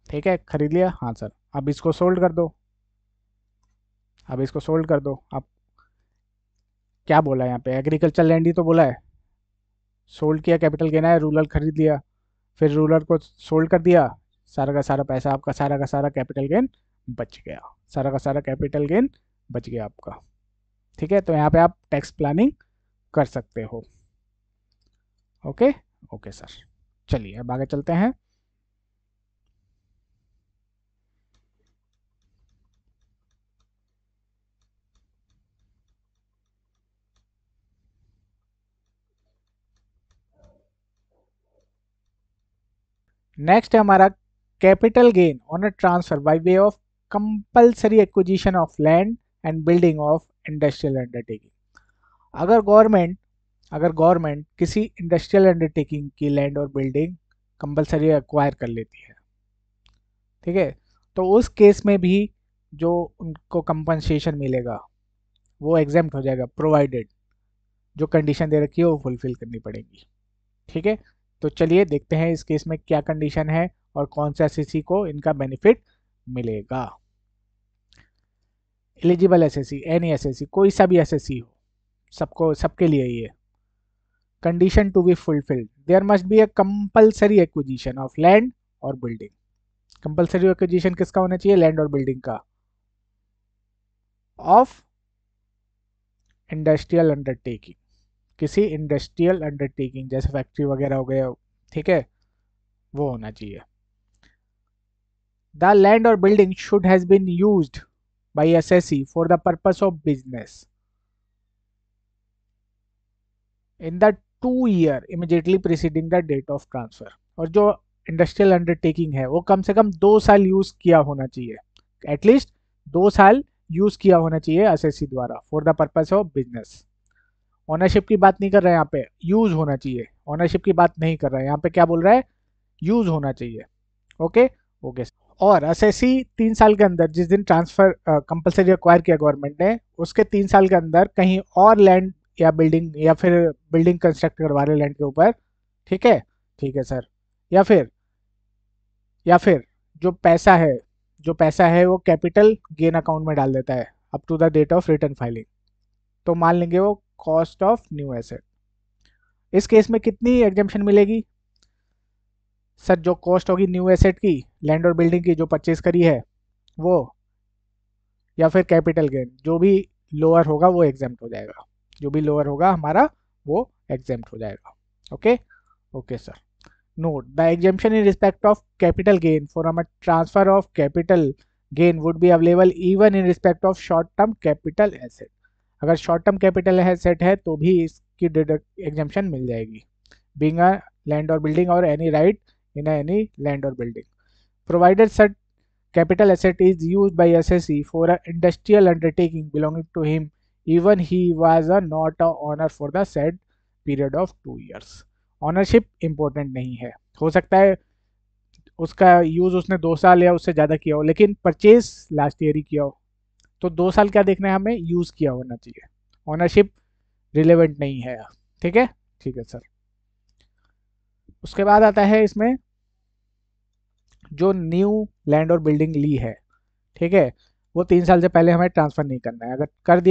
A: ठीक है, खरीद लिया। हाँ सर, अब इसको सोल्ड कर दो। अब इसको सोल्ड कर दो। अब क्या बोला है यहाँ पे? एग्रीकल्चर लैंड ही तो बोला है। सोल्ड किया, कैपिटल गेन है, रूरल खरीद लिया, फिर रूरल को सोल्ड कर दिया, सारा का सारा पैसा आपका, सारा का सारा कैपिटल गेन बच गया, सारा का सारा कैपिटल गेन बच गया आपका। ठीक है, तो यहाँ पे आप टैक्स प्लानिंग कर सकते हो। ओके ओके सर, चलिए अब आगे चलते हैं। नेक्स्ट है हमारा capital gain on a transfer by way of compulsory acquisition of land and building of industrial undertaking. अगर गवर्नमेंट अगर गवर्नमेंट किसी इंडस्ट्रियल अंडरटेकिंग की लैंड और बिल्डिंग कंपल्सरी एक्वायर कर लेती है, ठीक है, तो उस केस में भी जो उनको कंपनसेशन मिलेगा वो एग्जेम्प्ट हो जाएगा, प्रोवाइडेड जो कंडीशन दे रखी है वो फुलफिल करनी पड़ेगी। ठीक है, तो चलिए देखते हैं इस केस में क्या कंडीशन है और कौन सा एसएससी को इनका बेनिफिट मिलेगा। एलिजिबल एसएससी, एनी एसएससी, कोई सा भी एसएससी हो, सबको सबके लिए ये condition to be fulfilled, there must be a compulsory acquisition of land और बिल्डिंग। कंपल्सरी एक्विजिशन किसका होना चाहिए? लैंड और बिल्डिंग का, ऑफ इंडस्ट्रियल अंडरटेकिंग, किसी इंडस्ट्रियल अंडरटेकिंग जैसे फैक्ट्री वगैरह हो गया, ठीक है, वो होना चाहिए। द लैंड और building should has been used by assessee for the purpose of business in the 2 year immediately preceding the date of transfer. और जो इंडस्ट्रियल अंडरटेकिंग है वो कम से कम 2 साल यूज किया होना चाहिए, एटलीस्ट 2 साल यूज किया होना चाहिए एसएससी द्वारा for the purpose of business. Ownership की बात नहीं कर रहे हैं यहाँ पे, यूज होना चाहिए, ओनरशिप की बात नहीं कर रहे हैं यहाँ पे, क्या बोल रहा है? यूज होना चाहिए। Okay okay. और एसएससी 3 साल के अंदर, जिस दिन ट्रांसफर कंपलसरी एक्वायर किया गवर्नमेंट ने, उसके 3 साल के अंदर कहीं और लैंड या बिल्डिंग या फिर बिल्डिंग कंस्ट्रक्ट करवा रहे लैंड के ऊपर, ठीक है सर, या फिर जो पैसा है वो कैपिटल गेन अकाउंट में डाल देता है up to the date of return filing, तो मान लेंगे वो कॉस्ट ऑफ न्यू एसेट। इस केस में कितनी एग्जेम्पशन मिलेगी? सर जो कॉस्ट होगी न्यू एसेट की, लैंड और बिल्डिंग की जो परचेज करी है वो, या फिर कैपिटल गेन, जो भी लोअर होगा वो एग्जेम्प्ट हो जाएगा, जो भी लोअर होगा हमारा वो एग्जेम्प्ट हो जाएगा। Okay okay sir. Note the exemption in respect of capital gain for a transfer of capital gain would be available even in respect of short term capital asset. अगर शॉर्ट टर्म कैपिटल एसेट है तो भी इसकी exemption मिल जाएगी, being a land और building और any right in any land or building, provided such capital asset is used by SSE for an industrial undertaking belonging to him, even he was not a owner for the said period of 2 years। Ownership important नहीं है, हो सकता है उसका use उसने 2 साल या उससे ज्यादा किया हो, लेकिन परचेज लास्ट ईयर ही किया हो, तो 2 साल क्या देखना है हमें? यूज किया होना चाहिए, ओनरशिप रिलेवेंट नहीं है। ठीक है सर। उसके बाद आता है इसमें जो न्यू लैंड और बिल्डिंग ली है, ठीक है, वो 3 साल से पहले हमें ट्रांसफर नहीं करना है। अगर कर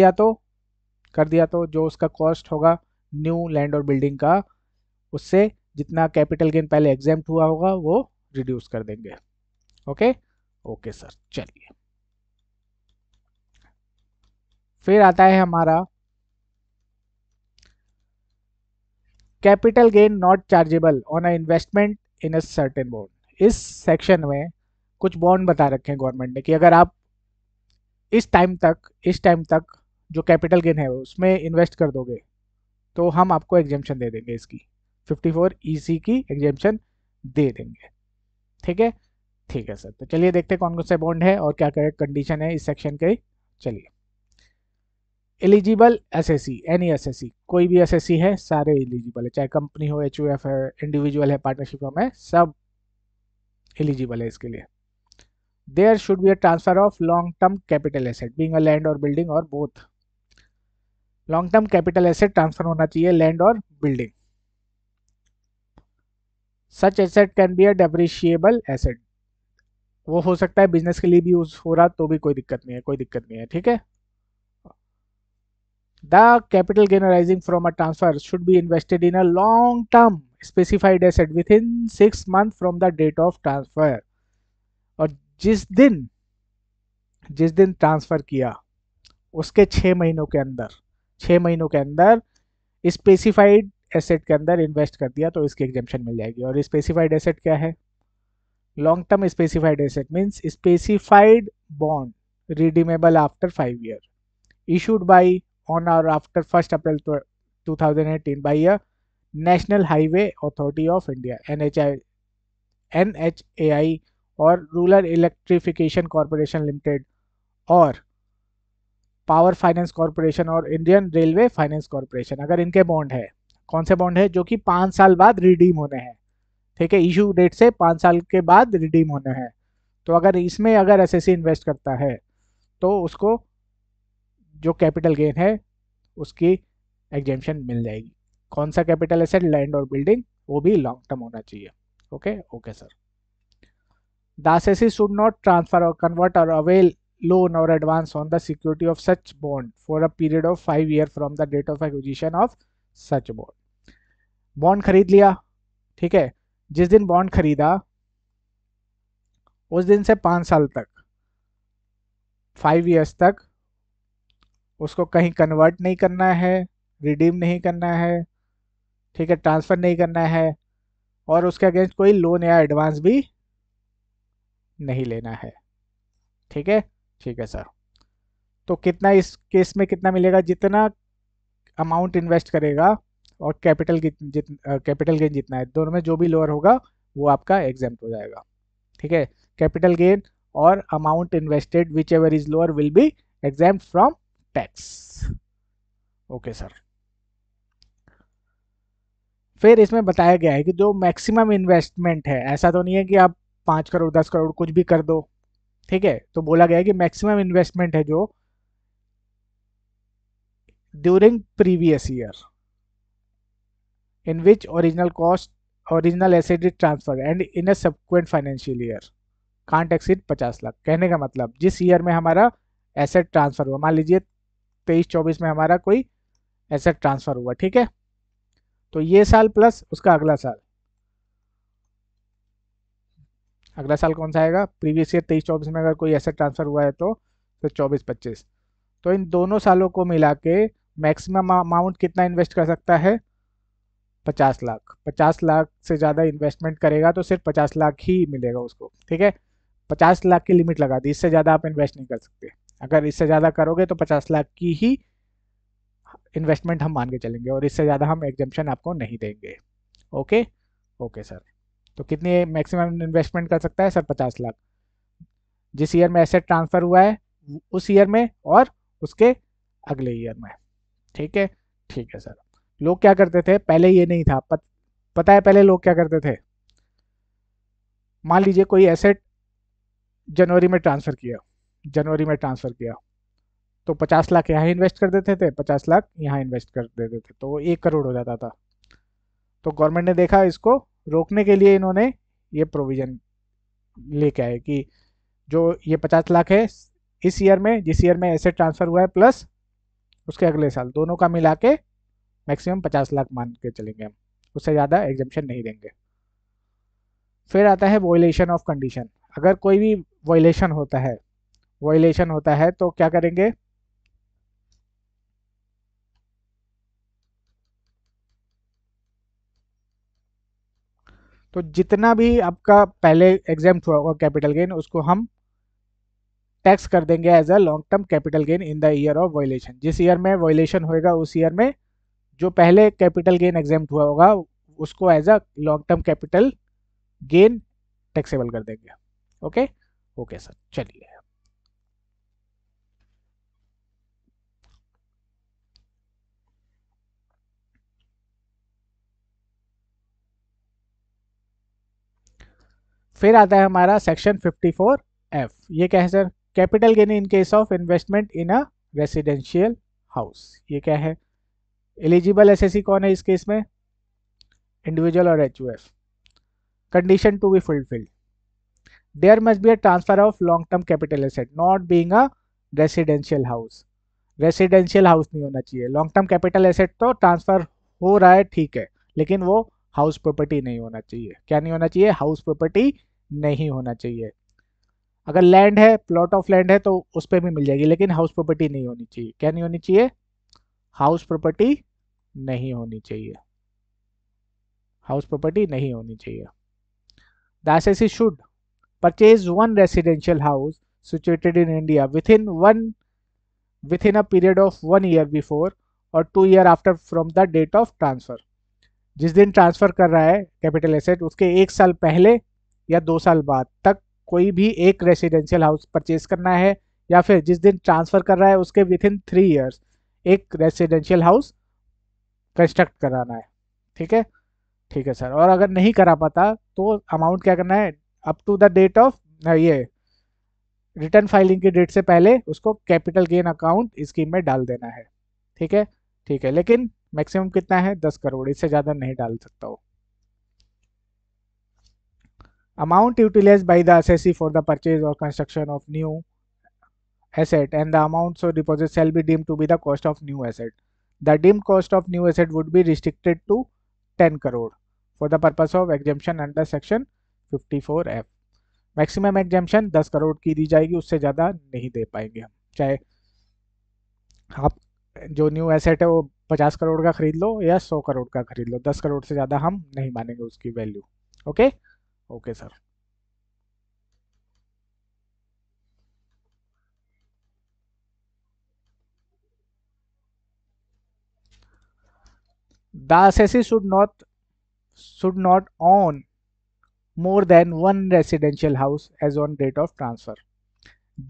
A: दिया तो जो उसका कॉस्ट होगा न्यू लैंड और बिल्डिंग का, उससे जितना कैपिटल गेन पहले एग्जेम्प्ट हुआ होगा वो रिड्यूस कर देंगे। Okay okay sir. चलिए फिर आता है हमारा capital gain not chargeable on a investment in a certain bond. इस सेक्शन में कुछ बॉन्ड बता रखे हैं गवर्नमेंट ने कि अगर आप इस टाइम तक जो कैपिटल गेन है उसमें इन्वेस्ट कर दोगे तो हम आपको एग्जेम्पशन दे देंगे, इसकी 54EC की एग्जेम्पशन दे देंगे। ठीक है सर। तो चलिए देखते हैं कौन कौन से बॉन्ड है और क्या क्या कंडीशन है इस सेक्शन के। चलिए, एलिजिबल एसएससी, एनी एसएससी, कोई भी एसएससी है सारे एलिजिबल है, चाहे कंपनी हो, एचयूएफ है, इंडिविजुअल है, पार्टनरशिप है, सब एलिजिबल है इसके लिए। There should be a transfer of long term capital asset being a land और बिल्डिंग और both. Long term capital asset transfer होना चाहिए, लैंड और building. Such asset can be a depreciable asset, वो हो सकता है बिजनेस के लिए भी यूज हो रहा तो भी कोई दिक्कत नहीं है। ठीक है। The capital gain arising from a transfer should be invested in a long-term specified asset within 6 months from the date of transfer। और जिस दिन ट्रांसफर किया उसके 6 महीनों के अंदर स्पेसिफाइड एसेट के अंदर इन्वेस्ट कर दिया तो इसकी एग्जेम्पशन मिल जाएगी। और स्पेसिफाइड एसेट क्या है? Long term specified asset means specified bond redeemable after 5 years issued by on or after 1st April 2018 by a National Highway Authority of India NHAI और रूरल इलेक्ट्रिफिकेशन कॉरपोरेशन लिमिटेड और power finance corporation और Indian railway finance corporation, अगर इनके bond है, कौन से bond है, जो कि 5 साल बाद रिडीम होने हैं, ठीक है, इशू डेट से 5 साल के बाद रिडीम होने हैं, तो अगर इसमें अगर एसएससी इन्वेस्ट करता है तो उसको जो कैपिटल गेन है उसकी एग्जेम्पशन मिल जाएगी। कौन सा कैपिटल एसेट, लैंड और बिल्डिंग, वो भी लॉन्ग टर्म होना चाहिए। Okay okay sir. The assessee should not transfer or convert or avail loan or advance on the security of such bond for a period of 5 years from the date of acquisition of such bond. Bond खरीद लिया, ठीक है, जिस दिन bond खरीदा उस दिन से 5 साल तक, 5 years तक उसको कहीं कन्वर्ट नहीं करना है, रिडीम नहीं करना है, ठीक है, ट्रांसफर नहीं करना है, और उसके अगेंस्ट कोई लोन या एडवांस भी नहीं लेना है। ठीक है, ठीक है सर। तो कितना इस केस में कितना मिलेगा, जितना अमाउंट इन्वेस्ट करेगा और कैपिटल गेन जितना है, दोनों में जो भी लोअर होगा वो आपका एग्जेम्प्ट हो जाएगा। ठीक है, कैपिटल गेन और amount invested which ever is lower will be exempt from tax. Okay sir. फिर इसमें बताया गया है कि जो मैक्सिमम इन्वेस्टमेंट है, ऐसा तो नहीं है कि आप 5 करोड़ 10 करोड़ कुछ भी कर दो, ठीक है, तो बोला गया है कि मैक्सिमम इन्वेस्टमेंट है जो during previous year in which original asset is transferred and in a subsequent financial year can't exceed 50 lakh. कहने का मतलब जिस ईयर में हमारा एसेट ट्रांसफर हुआ, मान लीजिए 23-24 में हमारा कोई एसेट ट्रांसफर हुआ, ठीक है, तो ये साल प्लस उसका अगला साल, अगला साल कौन सा आएगा, प्रीवियस ईयर 23-24 में अगर कोई एसेट ट्रांसफर हुआ है तो 24-25, तो इन दोनों सालों को मिला के मैक्सिमम अमाउंट कितना इन्वेस्ट कर सकता है, 50 लाख। 50 लाख से ज़्यादा इन्वेस्टमेंट करेगा तो सिर्फ 50 लाख ही मिलेगा उसको, ठीक है, 50 लाख की लिमिट लगा दी, इससे ज़्यादा आप इन्वेस्ट नहीं कर सकते। अगर इससे ज़्यादा करोगे तो 50 लाख की ही इन्वेस्टमेंट हम मान के चलेंगे और इससे ज़्यादा हम एग्जेम्पशन आपको नहीं देंगे। Okay okay sir. तो कितनी मैक्सिमम इन्वेस्टमेंट कर सकता है सर, 50 लाख, जिस ईयर में एसेट ट्रांसफर हुआ है उस ईयर में और उसके अगले ईयर में। ठीक है, ठीक है सर। लोग क्या करते थे पहले, ये नहीं था पता है पहले लोग क्या करते थे, मान लीजिए कोई एसेट जनवरी में ट्रांसफर किया, जनवरी में ट्रांसफर किया तो 50 लाख यहाँ इन्वेस्ट कर देते थे, 50 लाख यहाँ इन्वेस्ट कर देते थे, तो वो 1 करोड़ हो जाता था। तो गवर्नमेंट ने देखा इसको रोकने के लिए इन्होंने ये प्रोविजन लेके आए कि जो ये 50 लाख है इस ईयर में, जिस ईयर में एसेट ट्रांसफर हुआ है प्लस उसके अगले साल, दोनों का मिला के मैक्सिमम 50 लाख मान के चलेंगे हम, उससे ज़्यादा एग्जेम्पशन नहीं देंगे। फिर आता है वॉयलेशन ऑफ कंडीशन। अगर कोई भी वॉयलेशन होता है, वॉयलेशन होता है तो क्या करेंगे, तो जितना भी आपका पहले एग्जाम्प्ट हुआ होगा कैपिटल गेन उसको हम टैक्स कर देंगे as a long term capital gain in the year of violation. जिस ईयर में वॉयलेशन होएगा उस ईयर में जो पहले कैपिटल गेन एग्जाम्प्ट हुआ होगा उसको as a long term capital gain taxable कर देंगे। ओके ओके सर, चलिए। फिर आता है हमारा सेक्शन 54F। ये क्या है sir, capital gain in case of investment in a residential house. ये क्या है, एलिजिबल एसएससी कौन है इस केस में, इंडिविजुअल और HUF. Condition to be fulfilled, there must be a transfer of long term capital asset not being a residential house. Residential house नहीं होना चाहिए, लॉन्ग टर्म कैपिटल एसेट तो ट्रांसफर हो रहा है ठीक है, लेकिन वो हाउस प्रॉपर्टी नहीं होना चाहिए। क्या नहीं होना चाहिए, हाउस प्रॉपर्टी नहीं होना चाहिए। अगर लैंड है, प्लॉट ऑफ लैंड है तो उस पर भी मिल जाएगी, लेकिन हाउस प्रॉपर्टी नहीं होनी चाहिए। क्या नहीं होनी चाहिए, हाउस प्रॉपर्टी नहीं होनी चाहिए, हाउस प्रॉपर्टी नहीं होनी चाहिए। The एसेसी should purchase one residential house situated in India within a period of 1 year before और 2 year after from the date of transfer। जिस दिन ट्रांसफर कर रहा है कैपिटल एसेट उसके 1 साल पहले या 2 साल बाद तक कोई भी एक रेसिडेंशियल हाउस परचेज करना है, या फिर जिस दिन ट्रांसफर कर रहा है उसके विद इन 3 ईयर्स एक रेसिडेंशियल हाउस कंस्ट्रक्ट कराना है। ठीक है, ठीक है सर। और अगर नहीं करा पाता तो अमाउंट क्या करना है, up to the date of ये रिटर्न फाइलिंग की डेट से पहले उसको कैपिटल गेन अकाउंट स्कीम में डाल देना है। ठीक है, ठीक है, लेकिन मैक्सिमम कितना है, 10 करोड़, इससे ज़्यादा नहीं डाल सकता हो। Amount utilise by the assessee for the purchase और construction of new asset and the amount so deposit shall be deemed to be the cost of new asset. The deemed cost of new asset would be restricted to 10 crore for the purpose of exemption under section 54F. Maximum exemption 10 crore की दी जाएगी, उससे ज़्यादा नहीं दे पाएंगे हम। चाहे आप जो न्यू एसेट है वो 50 करोड़ का खरीद लो या 100 करोड़ का खरीद लो, 10 करोड़ से ज़्यादा हम नहीं मानेंगे उसकी value. Okay, okay sir. The assessee should not own more than one residential house as on date of transfer.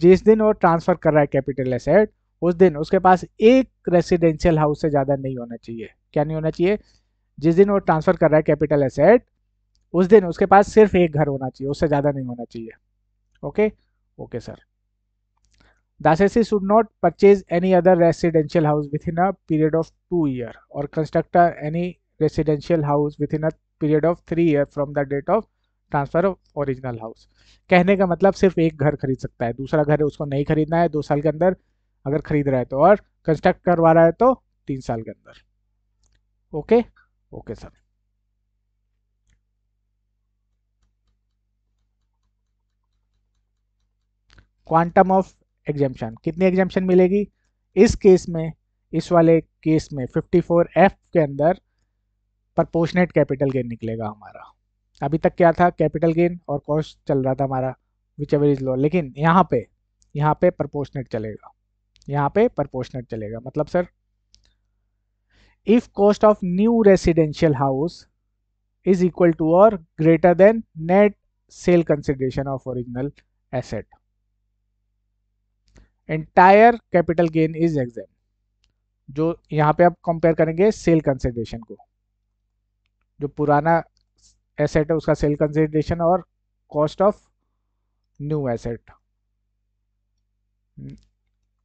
A: जिस दिन वो ट्रांसफर कर रहा है कैपिटल एसेट, उस दिन उसके पास एक रेसिडेंशियल हाउस से ज्यादा नहीं होना चाहिए। क्या नहीं होना चाहिए, जिस दिन वो ट्रांसफर कर रहा है कैपिटल एसेट उस दिन उसके पास सिर्फ एक घर होना चाहिए, उससे ज्यादा नहीं होना चाहिए। Okay, okay sir. The assessee should not purchase any other residential house within a period of 2 years or construct any residential house within a period of 3 years from the date of transfer of original house. कहने का मतलब सिर्फ एक घर खरीद सकता है, दूसरा घर उसको नहीं खरीदना है 2 साल के अंदर अगर खरीद रहा है तो, और कंस्ट्रक्ट करवा रहा है तो 3 साल के अंदर। Okay, okay sir. Quantum of exemption, कितनी एग्जेम्पशन मिलेगी इस केस में, इस वाले केस में 54F के अंदर प्रपोर्शनेट कैपिटल गेन निकलेगा हमारा। अभी तक क्या था, कैपिटल गेन और कॉस्ट चल रहा था हमारा विच एवर इज लो, लेकिन यहाँ पे प्रपोर्शनेट चलेगा, यहाँ पे प्रपोर्शनेट चलेगा। मतलब sir, if cost of new residential house is equal to और greater than net sale consideration of original asset, entire capital gain is exempt. जो यहाँ पे आप कंपेयर करेंगे सेल कंसिडरेशन को, जो पुराना एसेट है उसका सेल कंसिडरेशन और cost of new asset,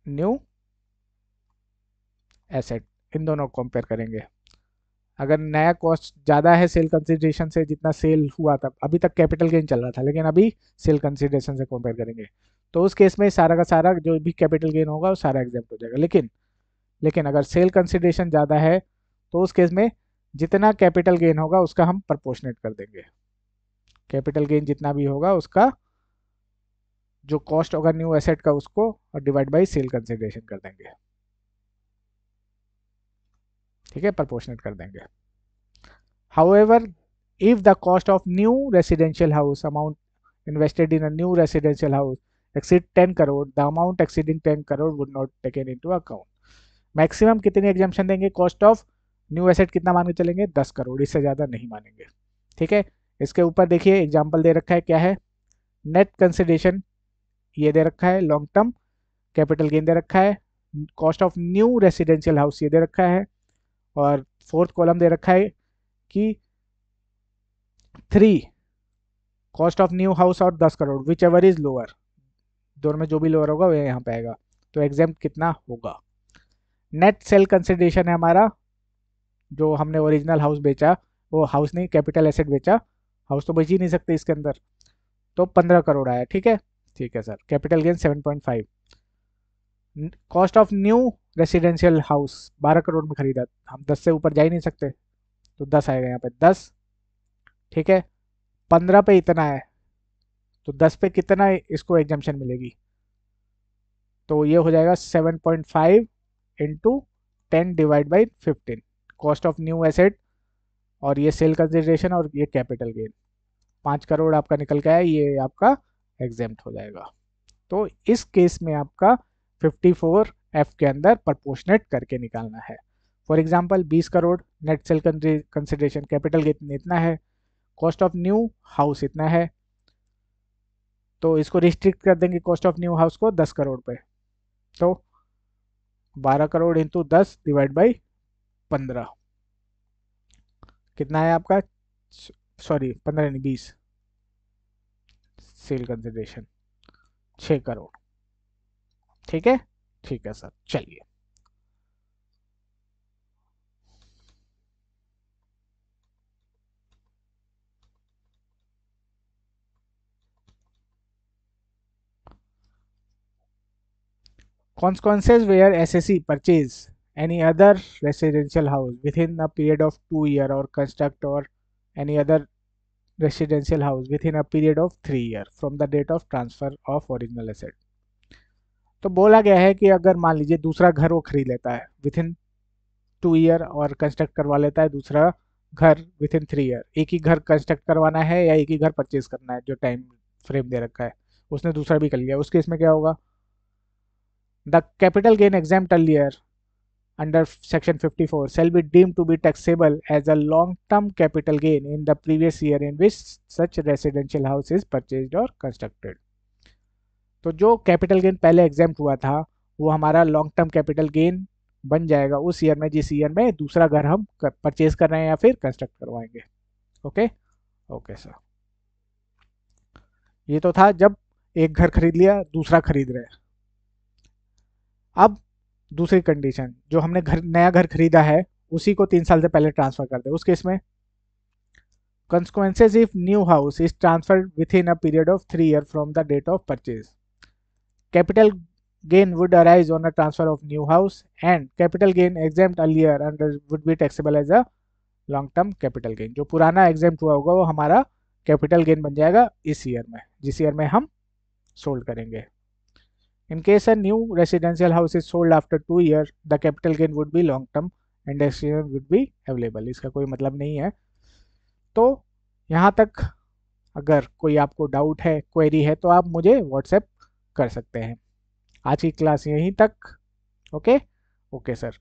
A: new asset, इन दोनों को कंपेयर करेंगे। अगर नया कॉस्ट ज़्यादा है सेल कंसिडरेशन से, जितना सेल हुआ था, अभी तक कैपिटल गेन चल रहा था लेकिन अभी सेल कंसिडरेशन से कंपेयर करेंगे, तो उस केस में सारा का सारा जो भी कैपिटल गेन होगा वो सारा एग्जेम्प्ट हो जाएगा। लेकिन अगर सेल कंसिडरेशन ज़्यादा है तो उस केस में जितना कैपिटल गेन होगा उसका हम प्रपोर्शनेट कर देंगे। कैपिटल गेन जितना भी होगा उसका जो कॉस्ट होगा न्यू एसेट का उसको और डिवाइड बाई सेल कंसिडरेशन कर देंगे। ठीक है, प्रपोर्शनेट कर देंगे। However, if the cost of new residential house amount invested in a new residential house exceed 10 crore, the amount exceeding 10 crore would not taken into account. Maximum कितनी exemption देंगे, cost of new asset कितना मान के चलेंगे, 10 करोड़, इससे ज़्यादा नहीं मानेंगे। ठीक है, इसके ऊपर देखिए एग्जाम्पल दे रखा है, क्या है, नेट कंसिडरेशन ये दे रखा है, लॉन्ग टर्म कैपिटल गेन दे रखा है, cost of new residential house ये दे रखा है, और फोर्थ कॉलम दे रखा है कि 3 कॉस्ट ऑफ न्यू हाउस और 10 crore which ever is lower, दोनों में जो भी लोअर होगा वो यहाँ पे आएगा, तो एग्जाम्प्ट कितना होगा। नेट सेल कंसिडरेशन है हमारा, जो हमने ओरिजिनल हाउस बेचा, वो हाउस नहीं कैपिटल एसेट बेचा, हाउस तो बेच ही नहीं सकते इसके अंदर, तो 15 करोड़ आया। ठीक है, ठीक है sir. Capital gain 7.5। Cost of new residential house 12 crore में खरीदा, हम 10 से ऊपर जा ही नहीं सकते, तो 10 आएगा यहाँ पे 10। ठीक है, 15 पे इतना है तो 10 पे कितना इसको एग्जाम्पशन मिलेगी, तो ये हो जाएगा 7.5 into 10 divide by 15, cost of new asset और ये सेल कंसिडरेशन और ये कैपिटल गेन, 5 करोड़ आपका निकल के आया, ये आपका एग्जेम्प्ट हो जाएगा। तो इस केस में आपका 54F के अंदर प्रपोर्शनेट करके निकालना है। For example 20 crore net sale consideration, capital gain इतना है, कॉस्ट ऑफ न्यू हाउस इतना है, तो इसको रिस्ट्रिक्ट कर देंगे कॉस्ट ऑफ न्यू हाउस को 10 करोड़ पे। तो 12 करोड़ इंटू 10 डिवाइड बाई 15, कितना है आपका? सॉरी 15 नहीं 20, सेल कंसिडरेशन 6 करोड़। ठीक है, ठीक है सर, चलिए। Consequences where SSE purchase any other residential house within a period of 2 year or construct or any other residential house within a period of 3 year from the date of transfer of original asset। तो बोला गया है कि अगर मान लीजिए दूसरा घर वो खरीद लेता है विथ इन 2 ईयर और कंस्ट्रक्ट करवा लेता है दूसरा घर विथ इन 3 ईयर, एक ही घर कंस्ट्रक्ट करवाना है या एक ही घर परचेज करना है जो टाइम फ्रेम दे रखा है, उसने दूसरा भी कर लिया, उस केस में क्या होगा? The capital gain exempt earlier under section 54 shall be deemed to be taxable as a long term capital gain in the previous year in which such residential house is purchased or constructed। तो जो capital gain पहले exempt हुआ था वो हमारा long term capital gain बन जाएगा उस ईयर में जिस ईयर में दूसरा घर हम परचेज कर रहे हैं या फिर कंस्ट्रक्ट करवाएंगे। Okay, okay sir. ये तो था जब एक घर खरीद लिया दूसरा खरीद रहे हैं। अब दूसरी कंडीशन, जो हमने नया घर खरीदा है उसी को 3 साल से पहले ट्रांसफर कर दे, उस केस में consequences if new house is transferred within a period of 3 year from the date of purchase, capital gain would arise on a transfer of new house and capital gain exempt earlier and would be taxable as a long term capital gain। जो पुराना exempt हुआ होगा वो हमारा capital gain बन जाएगा इस year में जिस ईयर में हम सोल्ड करेंगे। In case a new residential house is sold after 2 years, the capital gain would be long term and taxation would be available। इसका कोई मतलब नहीं है। तो यहाँ तक अगर कोई आपको डाउट है, क्वेरी है, तो आप मुझे व्हाट्सएप कर सकते हैं। आज की क्लास यहीं तक। Okay, okay sir.